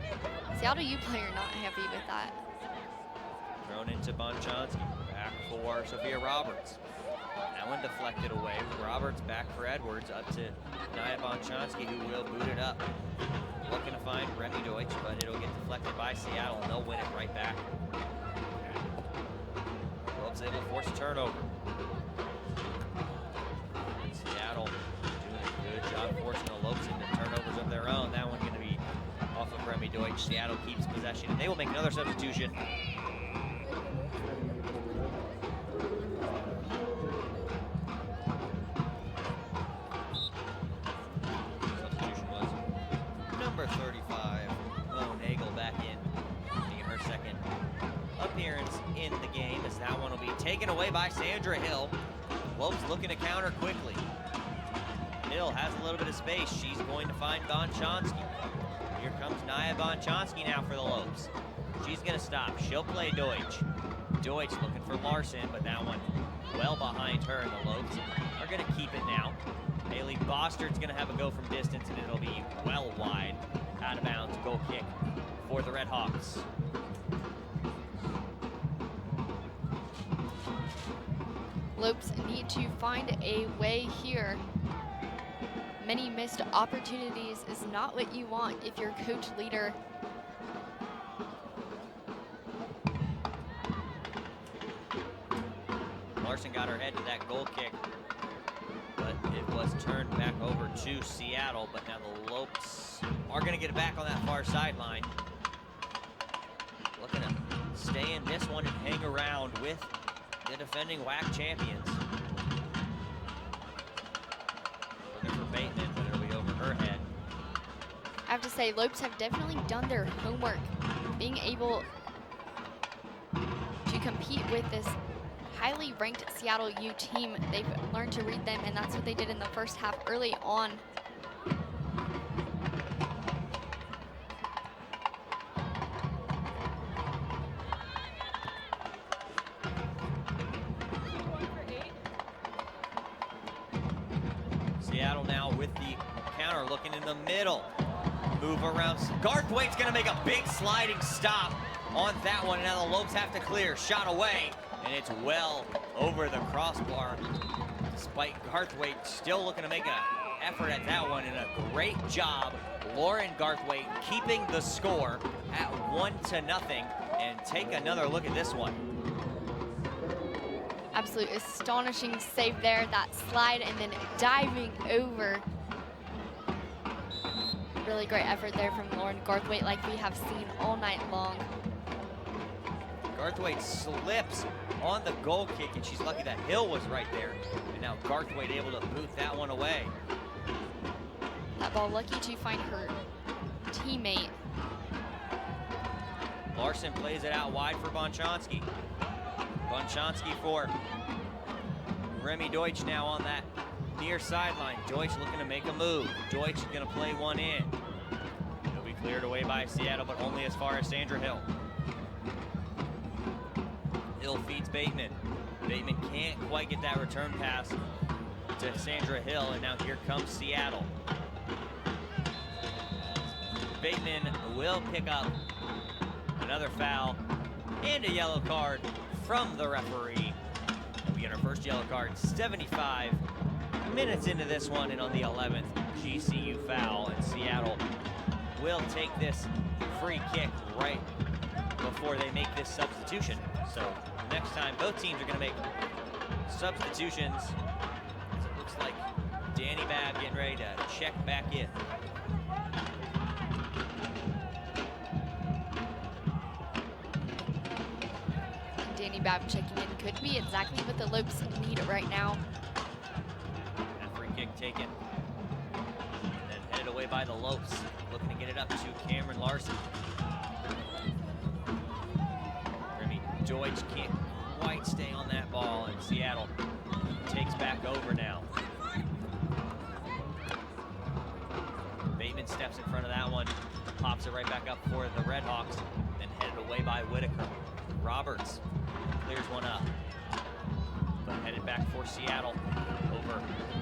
Seattle U player not happy with that. Thrown into Bonchonsky, back for Sophia Roberts. That one deflected away. Roberts back for Edwards, up to Nia Bonchonsky, who will boot it up. Looking to find Remy Deutsch, but it'll get deflected by Seattle, and they'll win it right back. Lopes able to force a turnover. Seattle doing a good job forcing the Lopes into turnovers of their own. That one going to be off of Remy Deutsch. Seattle keeps possession, and they will make another substitution. Substitution was number 35, Mo Nagel, back in, making her second appearance in the game, as that one will be taken away by Sandra Hill. Lopes looking to counter quickly. Hill has a little bit of space. She's going to find Bonchonsky. Here comes Nia Bonchonsky now for the Lopes. She's going to stop. She'll play Deutsch. Deutsch looking for Larson, but that one well behind her, and the Lopes are going to keep it now. Haley Bostard's going to have a go from distance, and it'll be well wide, out of bounds, goal kick for the Red Hawks. Lopes need to find a way here. Many missed opportunities is not what you want if you're coach leader. Larson got her head to that goal kick, but it was turned back over to Seattle. But now the Lopes are going to get it back on that far sideline. Looking to stay in this one and hang around with the defending WAC champions. Looking for Bateman, but it'll be over her head. I have to say, Lopes have definitely done their homework, being able to compete with this highly ranked Seattle U team. They've learned to read them, and that's what they did in the first half early on. Seattle now with the counter, looking in the middle. Move around. Garthwaite's going to make a big sliding stop on that one. Now the Lopes have to clear. Shot away, and it's well over the crossbar. Despite Garthwaite still looking to make an effort at that one, and a great job, Lauren Garthwaite, keeping the score at 1-0. And take another look at this one. Absolute astonishing save there. That slide and then diving over. Really great effort there from Lauren Garthwaite, like we have seen all night long. Garthwaite slips on the goal kick, and she's lucky that Hill was right there. And now Garthwaite able to boot that one away. That ball lucky to find her teammate. Larson plays it out wide for Bonchonsky. Bonchonsky for Remy Deutsch now on that near sideline. Deutsch looking to make a move. Deutsch is going to play one in. It'll be cleared away by Seattle, but only as far as Sandra Hill. Hill feeds Bateman. Bateman can't quite get that return pass to Sandra Hill, and now here comes Seattle. Bateman will pick up another foul and a yellow card from the referee. We get our first yellow card 75 minutes into this one, and on the 11th GCU foul, and Seattle will take this free kick right before they make this substitution. So next time both teams are going to make substitutions, as it looks like Danny Babb getting ready to check back in. Danny Babb checking in could be exactly what the Lopes need right now. That free kick taken, and then headed away by the Lopes, looking to get it up to Cameron Larson. Remy Deutsch can't quite stay on that ball, and Seattle takes back over now. Bateman steps in front of that one, pops it right back up for the Redhawks, then headed away by Whitaker. Roberts clears one up, but headed back for Seattle over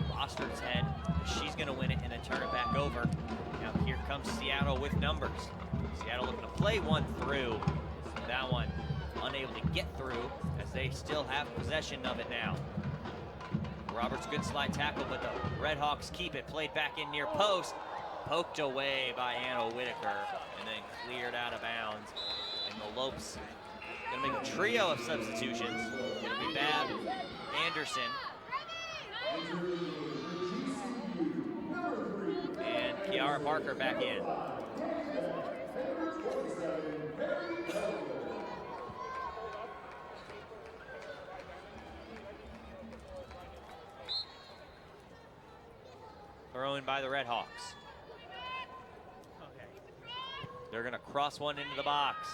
Bostard's head. She's going to win it and then turn it back over. Now here comes Seattle with numbers. Seattle looking to play one through. That one unable to get through as they still have possession of it now. Roberts, good slide tackle, but the Redhawks keep it. Played back in near post. Poked away by Anna Whitaker and then cleared out of bounds. And the Lopes gonna make a trio of substitutions. It'll be Babb, Anderson, and Kiara Parker back in. Thrown by the Redhawks. They're gonna cross one into the box.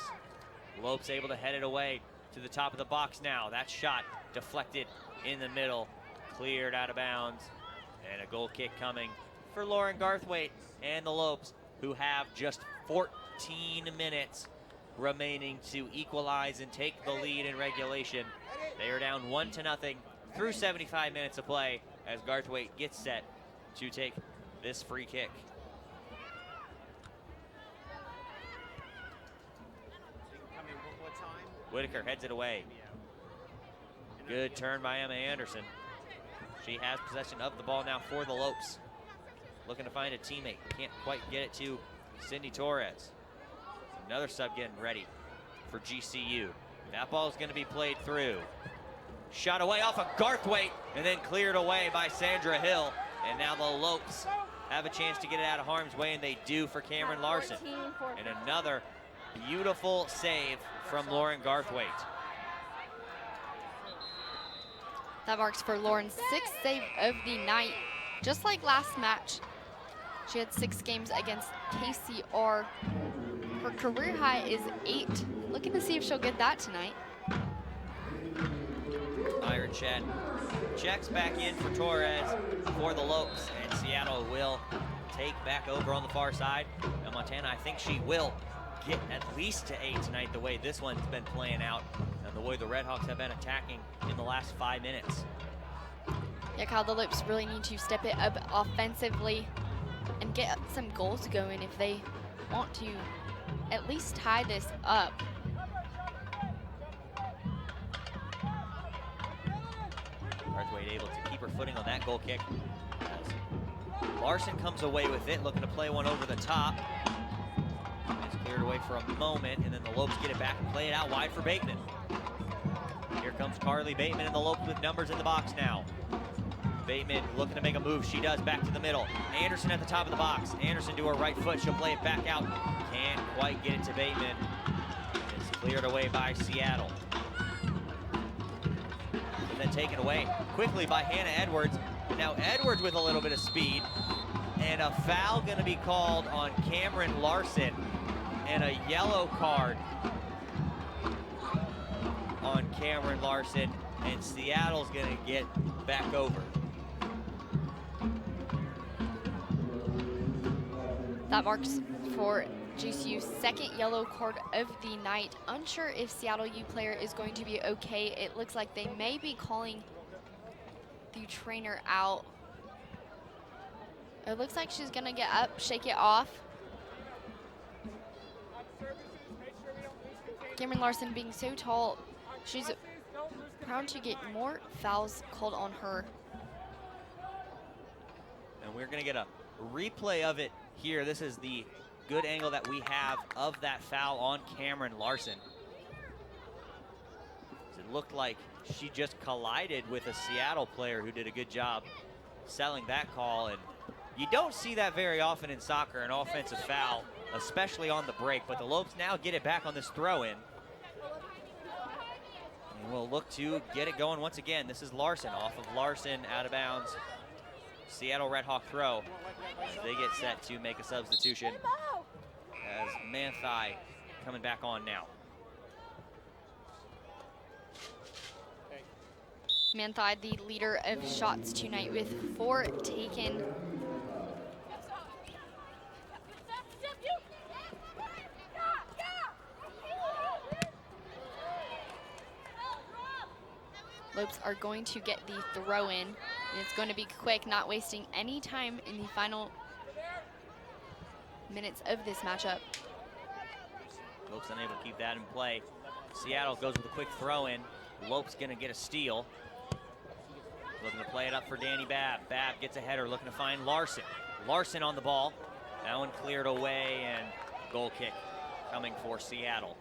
Lopes able to head it away to the top of the box now. That shot deflected in the middle, cleared out of bounds, and a goal kick coming for Lauren Garthwaite and the Lopes, who have just 14 minutes remaining to equalize and take the lead in regulation. They are down 1-0 through 75 minutes of play as Garthwaite gets set to take this free kick. Whitaker heads it away. Good turn by Emma Anderson. She has possession of the ball now for the Lopes. Looking to find a teammate. Can't quite get it to Cindy Torres. Another sub getting ready for GCU. That ball is going to be played through. Shot away off of Garthwaite and then cleared away by Sandra Hill. And now the Lopes have a chance to get it out of harm's way, and they do for Cameron Larson. And another beautiful save from Lauren Garthwaite. That marks for Lauren's 6th save of the night. Just like last match, she had 6 games against KCR. Her career high is 8. Looking to see if she'll get that tonight. Iron Chet checks back in for Torres for the Lopes, and Seattle will take back over on the far side. Now Montana, I think she will get at least to 8 tonight, the way this one's been playing out and the way the Redhawks have been attacking in the last 5 minutes. Yeah, Kyle, the Lopes really need to step it up offensively and get some goals going if they want to at least tie this up. Garthwaite able to keep her footing on that goal kick. As Larson comes away with it, looking to play one over the top. It's cleared away for a moment, and then the Lopes get it back and play it out wide for Bateman. Here comes Carly Bateman in the Lopes with numbers in the box now. Bateman looking to make a move. She does, back to the middle. Anderson at the top of the box. Anderson to her right foot. She'll play it back out. Can't quite get it to Bateman. It's cleared away by Seattle. But then taken away quickly by Hannah Edwards. Now Edwards with a little bit of speed. And a foul going to be called on Cameron Larson. And a yellow card on Cameron Larson. And Seattle's going to get back over. That marks for GCU's second yellow card of the night. Unsure if Seattle U player is going to be okay. It looks like they may be calling the trainer out. It looks like she's gonna get up, shake it off. Cameron Larson being so tall, she's proud to get more fouls called on her. And we're gonna get a replay of it here. This is the good angle that we have of that foul on Cameron Larson. It looked like she just collided with a Seattle player who did a good job selling that call, and you don't see that very often in soccer, an offensive foul, especially on the break, but the Lopes now get it back on this throw-in. And we'll look to get it going once again. This is Larson, off of Larson, out of bounds. Seattle Red Hawk throw. They get set to make a substitution as Manthai coming back on now. Manthai, the leader of shots tonight with 4 taken. Lopes are going to get the throw in, and it's going to be quick, not wasting any time in the final minutes of this matchup. Lopes unable to keep that in play. Seattle goes with a quick throw in. Lopes gonna get a steal. Looking to play it up for Danny Babb. Babb gets a header, looking to find Larson. Larson on the ball. That one cleared away, and goal kick coming for Seattle.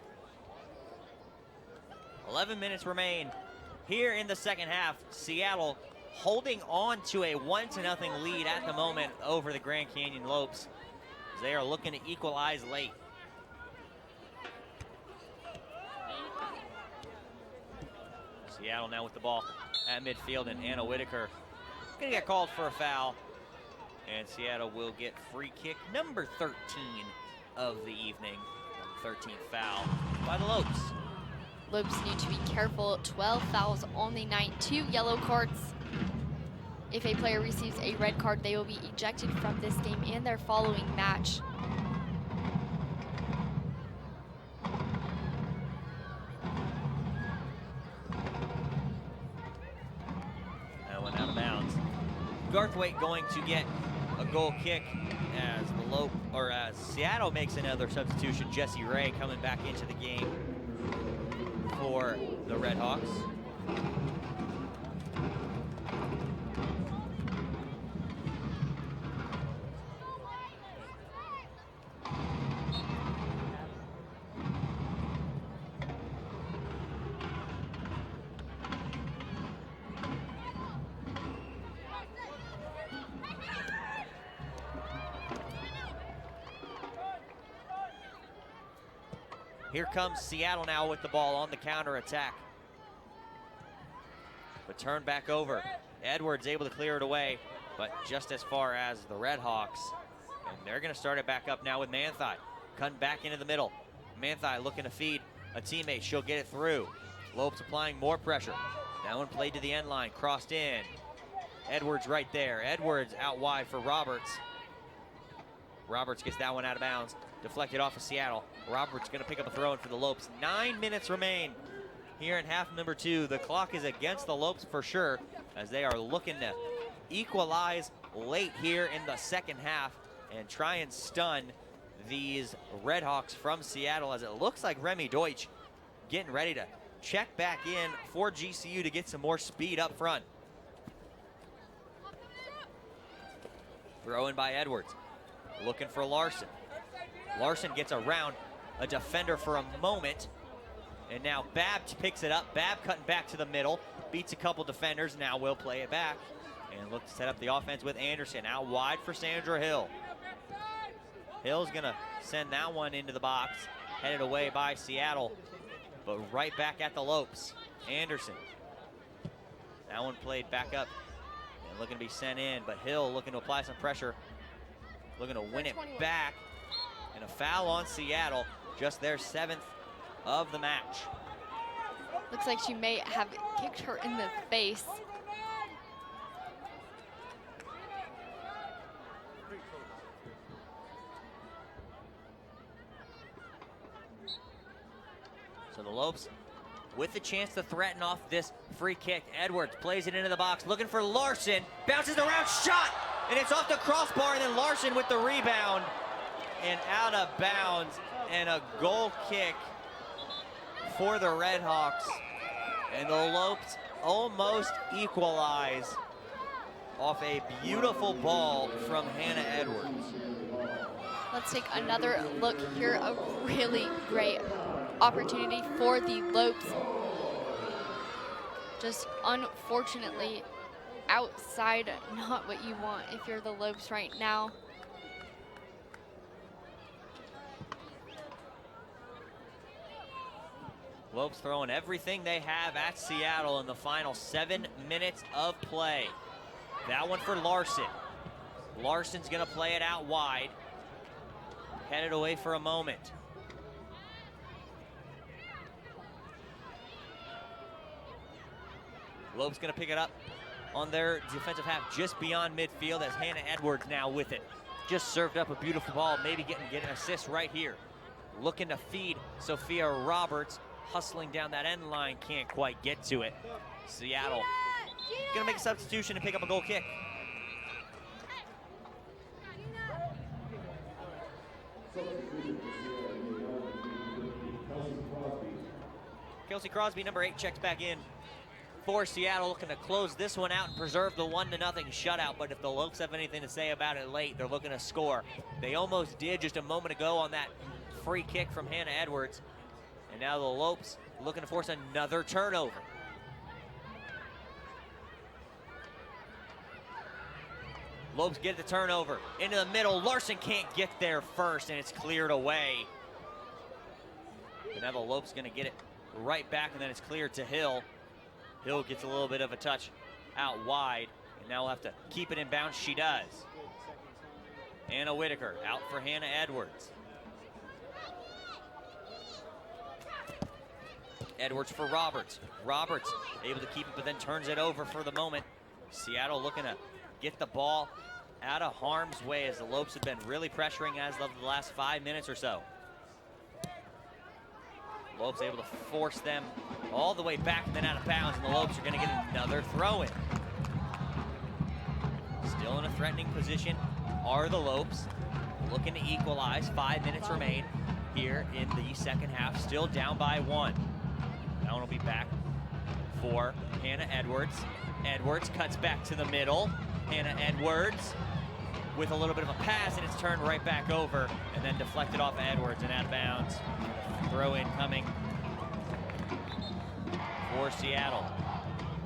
11 minutes remain here in the second half. Seattle holding on to a 1-0 lead at the moment over the Grand Canyon Lopes. They are looking to equalize late. Seattle now with the ball at midfield, and Anna Whitaker gonna get called for a foul. And Seattle will get free kick number 13 of the evening. 13th foul by the Lopes. Lopes need to be careful. 12 fouls on the night, 2 yellow cards. If a player receives a red card, they will be ejected from this game and their following match. That one out of bounds. Garthwaite going to get a goal kick as Seattle makes another substitution. Jessie Ray coming back into the game for the Red Hawks. Here comes Seattle now with the ball on the counter attack. But turned back over. Edwards able to clear it away, but just as far as the Red Hawks. And they're gonna start it back up now with Manthai. Cutting back into the middle. Manthai looking to feed a teammate. She'll get it through. Lopes applying more pressure. That one played to the end line, crossed in. Edwards right there. Edwards out wide for Roberts. Roberts gets that one out of bounds. Deflected off of Seattle. Roberts gonna pick up a throw in for the Lopes. 9 minutes remain here in half number 2. The clock is against the Lopes for sure, as they are looking to equalize late here in the second half and try and stun these Red Hawks from Seattle, as it looks like Remy Deutsch getting ready to check back in for GCU to get some more speed up front. Throw in by Edwards. Looking for Larson. Larson gets around a defender for a moment And now Babb picks it up. Babb cutting back to the middle, beats a couple defenders. Now will play it back and look to set up the offense with Anderson. Out wide for Sandra Hill. Hill's gonna send that one into the box, headed away by Seattle, but right back at the Lopes. Anderson. That one played back up and looking to be sent in, but Hill looking to apply some pressure, looking to win it back, and a foul on Seattle, just their 7th of the match. Looks like she may have kicked her in the face. So the Lopes with the chance to threaten off this free kick. Edwards plays it into the box, looking for Larson, bounces around, shot, and it's off the crossbar, and then Larson with the rebound and out of bounds, and a goal kick for the Redhawks. And the Lopes almost equalize off a beautiful ball from Hannah Edwards. Let's take another look here. A really great opportunity for the Lopes. Just unfortunately outside, not what you want if you're the Lopes right now. Lopes throwing everything they have at Seattle in the final 7 minutes of play. That one for Larson. Larson's gonna play it out wide. Headed away for a moment. Lopes gonna pick it up on their defensive half just beyond midfield as Hannah Edwards now with it. Just served up a beautiful ball, maybe getting an assist right here. Looking to feed Sophia Roberts, hustling down that end line, can't quite get to it. Seattle gonna make a substitution and pick up a goal kick. Kelsey Crosby, number 8, checks back in for Seattle, looking to close this one out and preserve the 1-0 shutout. But if the Lopes have anything to say about it late, they're looking to score. They almost did just a moment ago on that free kick from Hannah Edwards. And now the Lopes looking to force another turnover. Lopes get the turnover into the middle. Larson can't get there first, and it's cleared away. But now the Lopes gonna get it right back, and then it's cleared to Hill. Hill gets a little bit of a touch out wide, and now we'll have to keep it in bounds. She does. Anna Whitaker out for Hannah Edwards. Edwards for Roberts. Roberts able to keep it, but then turns it over for the moment. Seattle looking to get the ball out of harm's way as the Lopes have been really pressuring as of the last 5 minutes or so. Lopes able to force them all the way back and then out of bounds, and the Lopes are going to get another throw-in. Still in a threatening position are the Lopes, looking to equalize. 5 minutes remain here in the second half, still down by 1. That one will be back for Hannah Edwards. Edwards cuts back to the middle. Hannah Edwards with a little bit of a pass, and it's turned right back over and then deflected off of Edwards and out of bounds. Throw in coming for Seattle.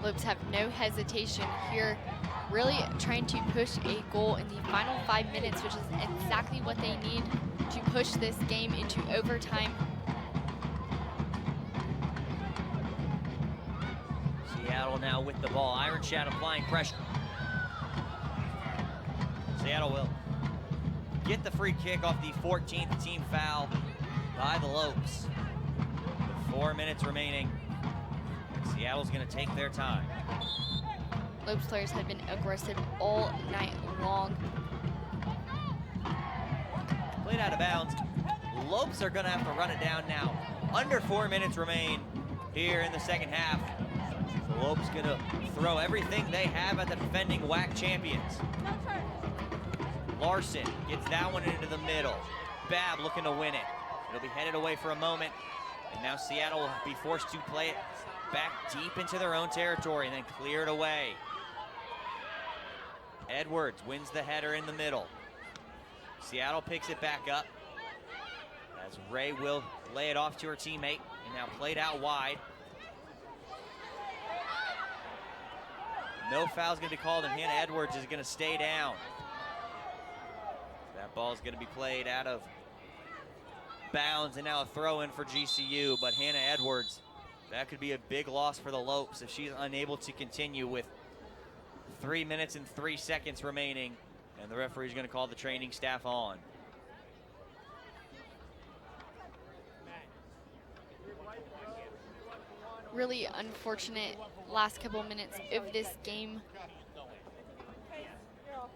Lopes have no hesitation here, really trying to push a goal in the final 5 minutes, which is exactly what they need to push this game into overtime. Seattle now with the ball. Iron Shad applying pressure. Seattle will get the free kick off the 14th team foul by the Lopes. With 4 minutes remaining, Seattle's going to take their time. Lopes players have been aggressive all night long. Played out of bounds. Lopes are going to have to run it down now. Under 4 minutes remain here in the second half. The Lopes going to throw everything they have at the defending WAC champions. Larson gets that one into the middle. Babb looking to win it. It'll be headed away for a moment, and now Seattle will be forced to play it back deep into their own territory and then clear it away. Edwards wins the header in the middle. Seattle picks it back up as Ray will lay it off to her teammate. And now played out wide. No foul's gonna be called, and Hannah Edwards is gonna stay down. That ball's gonna be played out of bounds, and now a throw in for GCU, but Hannah Edwards, that could be a big loss for the Lopes if she's unable to continue with 3 minutes and 3 seconds remaining, and the referee's gonna call the training staff on. Really unfortunate last couple minutes of this game.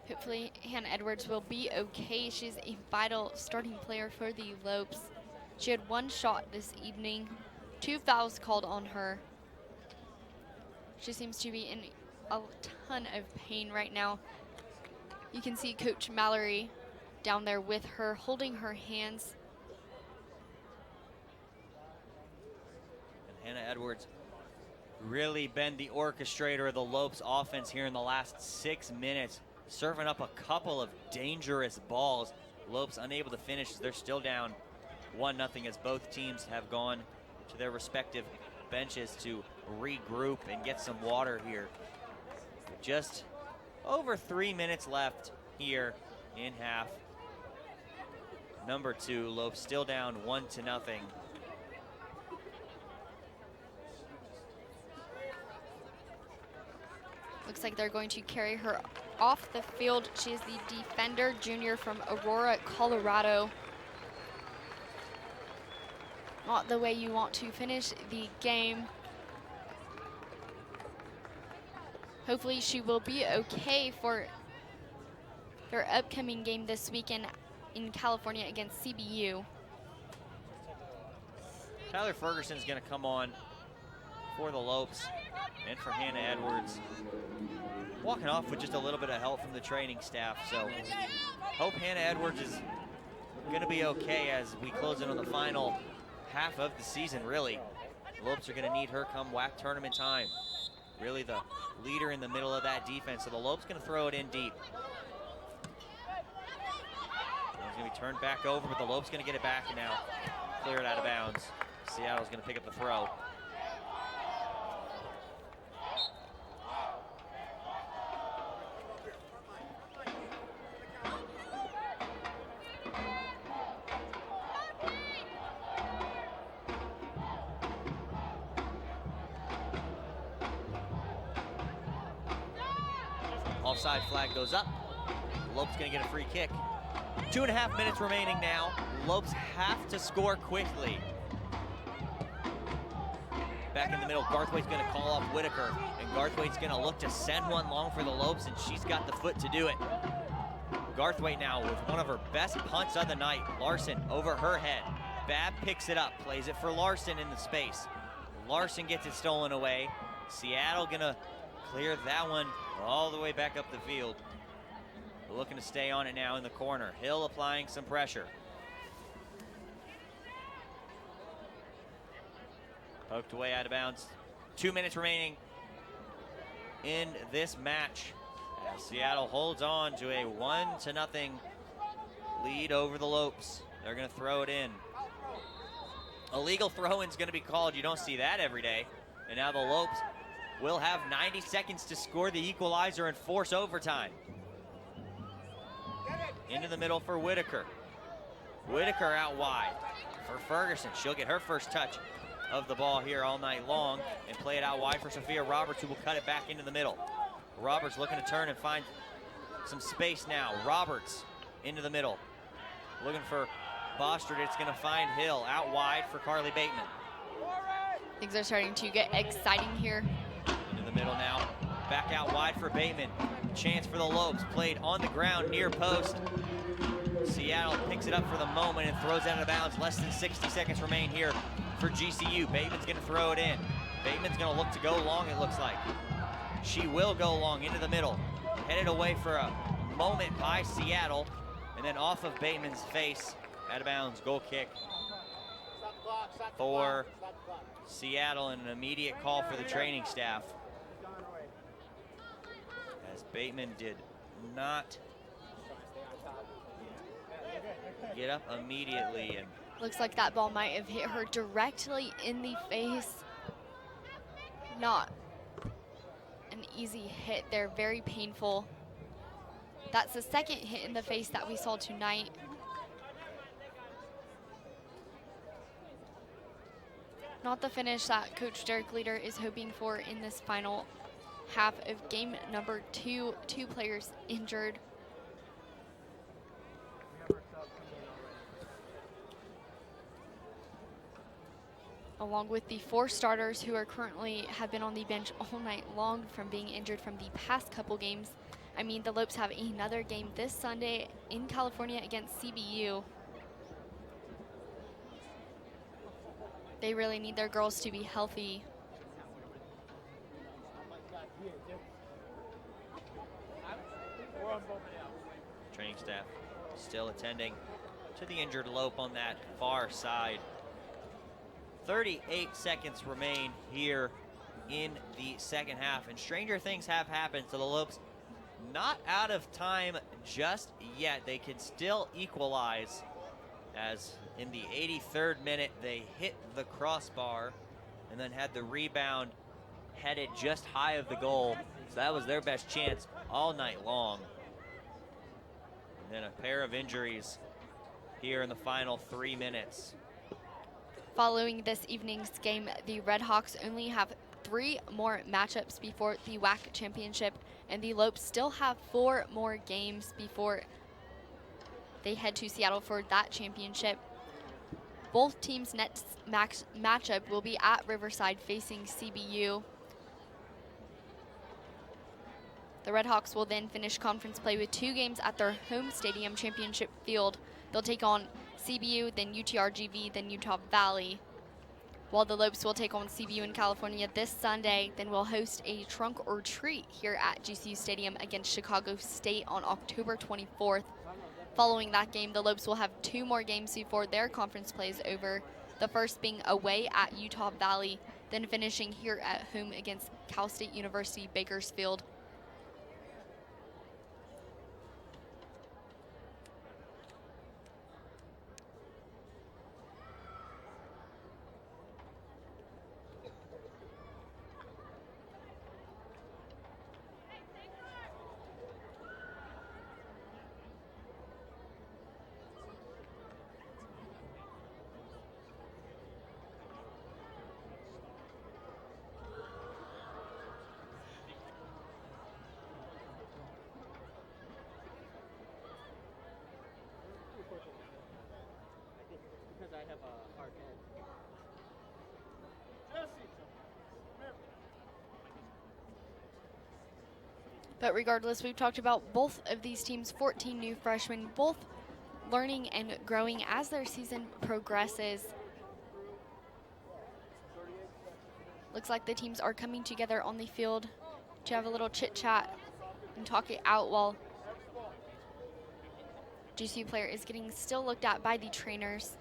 Hopefully Hannah Edwards will be okay. She's a vital starting player for the Lopes. She had 1 shot this evening, 2 fouls called on her. She seems to be in a ton of pain right now. You can see Coach Mallory down there with her, holding her hands. And Hannah Edwards really been the orchestrator of the Lopes offense here in the last 6 minutes, serving up a couple of dangerous balls. Lopes unable to finish. They're still down 1-0 as both teams have gone to their respective benches to regroup and get some water here. Just over 3 minutes left here in half. Number 2, Lopes still down 1-0. Looks like they're going to carry her off the field. She is the defender, junior from Aurora, Colorado. Not the way you want to finish the game. Hopefully she will be okay for their upcoming game this weekend in California against CBU. Tyler Ferguson's gonna come on for the Lopes and for Hannah Edwards. Walking off with just a little bit of help from the training staff, so hope Hannah Edwards is gonna be okay as we close in on the final half of the season, really. The Lopes are gonna need her come WAC tournament time. Really the leader in the middle of that defense, so the Lopes gonna throw it in deep. It's gonna be turned back over, but the Lopes gonna get it back and now clear it out of bounds. Seattle's gonna pick up the throw. Offside flag goes up. Lopes gonna get a free kick. 2.5 minutes remaining now. Lopes have to score quickly. Back in the middle, Garthwaite's gonna call off Whitaker, and Garthwaite's gonna look to send one long for the Lopes, and she's got the foot to do it. Garthwaite now with one of her best punts of the night. Larson over her head. Babb picks it up, plays it for Larson in the space. Larson gets it stolen away. Seattle gonna clear that one all the way back up the field. Looking to stay on it now in the corner. Hill applying some pressure. Poked away out of bounds. 2 minutes remaining in this match as Seattle holds on to a 1-0 lead over the Lopes. They're gonna throw it in. Illegal throw-in's gonna be called. You don't see that every day. And now the Lopes will have 90 seconds to score the equalizer and force overtime. Into the middle for Whitaker. Whitaker out wide for Ferguson. She'll get her first touch of the ball here all night long and play it out wide for Sophia Roberts, who will cut it back into the middle. Roberts looking to turn and find some space now. Roberts into the middle. Looking for Bostard. It's going to find Hill out wide for Carly Bateman. Things are starting to get exciting here. Into the middle now. Back out wide for Bateman. Chance for the Lopes. Played on the ground near post. Seattle picks it up for the moment and throws it out of bounds. Less than 60 seconds remain here for GCU. Bateman's going to throw it in. Bateman's going to look to go long, it looks like. She will go long into the middle. Headed away for a moment by Seattle. And then off of Bateman's face. Out of bounds. Goal kick for Seattle and an immediate call for the training staff. As Bateman did not get up immediately, and Looks like that ball might have hit her directly in the face. Not an easy hit there, very painful. That's the second hit in the face that we saw tonight. Not the finish that Coach Derek Leader is hoping for in this final half of game number 2. 2 players injured. Along with the 4 starters who are currently have been on the bench all night long from being injured from the past couple games. I mean, the Lopes have another game this Sunday in California against CBU. They really need their girls to be healthy. Training staff still attending to the injured Lope on that far side. 38 seconds remain here in the second half, and stranger things have happened. So the Lopes not out of time just yet. They can still equalize, as in the 83rd minute they hit the crossbar and then had the rebound headed just high of the goal. So that was their best chance all night long. And then a pair of injuries here in the final 3 minutes. Following this evening's game, the Redhawks only have 3 more matchups before the WAC championship, and the Lopes still have 4 more games before they head to Seattle for that championship. Both teams' next matchup will be at Riverside facing CBU. The Redhawks will then finish conference play with 2 games at their home stadium championship field. They'll take on CBU, then UTRGV, then Utah Valley. While the Lopes will take on CBU in California this Sunday, then we'll host a trunk or treat here at GCU Stadium against Chicago State on October 24th. Following that game, the Lopes will have 2 more games before their conference play is over. The first being away at Utah Valley, then finishing here at home against Cal State University Bakersfield. But regardless, we've talked about both of these teams, 14 new freshmen, both learning and growing as their season progresses. Looks like the teams are coming together on the field to have a little chit chat and talk it out while GCU player is getting still looked at by the trainers.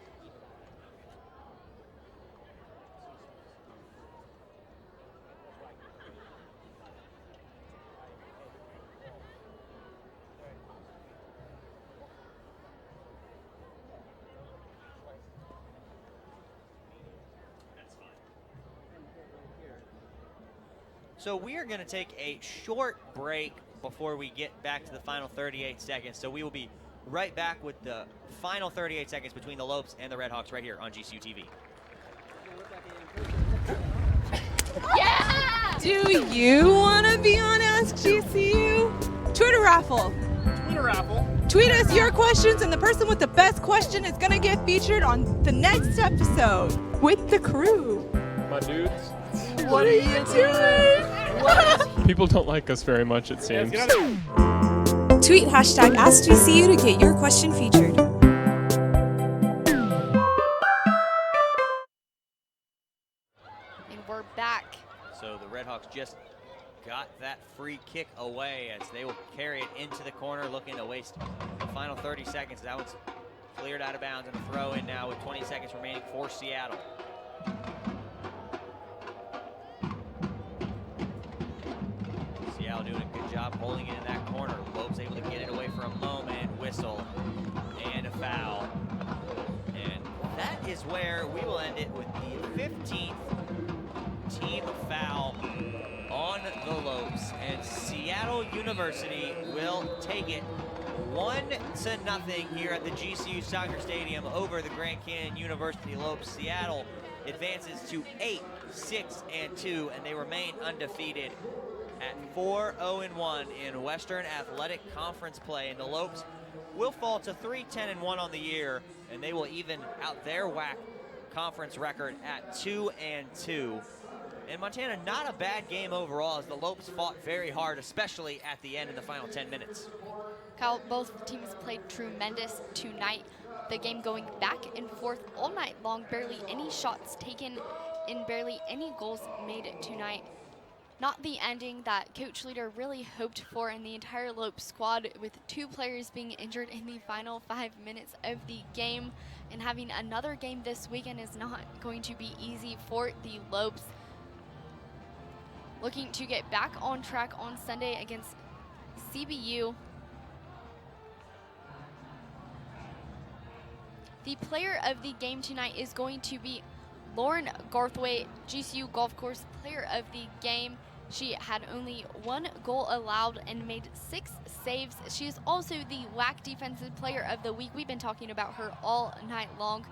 So we are going to take a short break before we get back to the final 38 seconds. So we will be right back with the final 38 seconds between the Lopes and the Redhawks right here on GCU TV. Yeah! Do you want to be on Ask GCU? Twitter raffle. Twitter raffle. Tweet us your questions, and the person with the best question is going to get featured on the next episode with the crew. My dudes. What are you doing? People don't like us very much, it seems. Tweet hashtag AskGCU to get your question featured. And we're back. So the Redhawks just got that free kick away as they will carry it into the corner, looking to waste the final 30 seconds. That one's cleared out of bounds, and a throw in now with 20 seconds remaining for Seattle. Seattle doing a good job holding it in that corner. Lopes able to get it away for a moment, whistle, and a foul. And that is where we will end it with the 15th team foul on the Lopes, and Seattle University will take it 1-0 here at the GCU Soccer Stadium over the Grand Canyon University Lopes. Seattle advances to 8-6-2, and they remain undefeated at 4-0-1 in Western Athletic Conference play. And the Lopes will fall to 3-10-1 on the year, and they will even out their WAC conference record at 2-2. And Montana, not a bad game overall, as the Lopes fought very hard, especially at the end in the final 10 minutes. Kyle, both teams played tremendous tonight. The game going back and forth all night long, barely any shots taken and barely any goals made tonight. Not the ending that Coach Leader really hoped for in the entire Lopes squad, with 2 players being injured in the final 5 minutes of the game. And having another game this weekend is not going to be easy for the Lopes. Looking to get back on track on Sunday against CBU. The player of the game tonight is going to be Lauren Garthwaite, GCU Golf Course Player of the Game. She had only 1 goal allowed and made 6 saves. She is also the WAC Defensive Player of the Week. We've been talking about her all night long.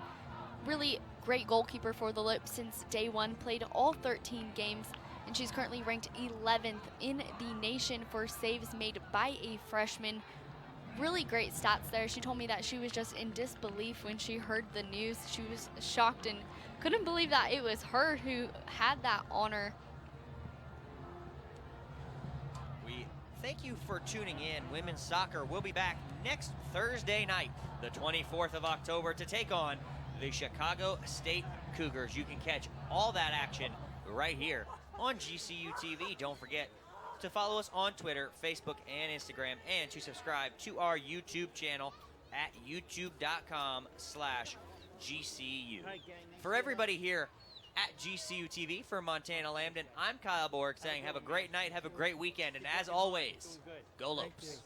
Really great goalkeeper for the Lopes since day one, played all 13 games, and she's currently ranked 11th in the nation for saves made by a freshman. Really great stats there. She told me that she was just in disbelief when she heard the news. She was shocked and couldn't believe that it was her who had that honor. We thank you for tuning in. Women's soccer will be back next Thursday night, the 24th of October, to take on the Chicago State Cougars. You can catch all that action right here on GCU TV. Don't forget to follow us on Twitter, Facebook, and Instagram, and to subscribe to our YouTube channel at youtube.com/GCU. For everybody here at GCU TV, for Montana Lambden, I'm Kyle Borg saying have a great night, have a great weekend, and as always, go Lopes.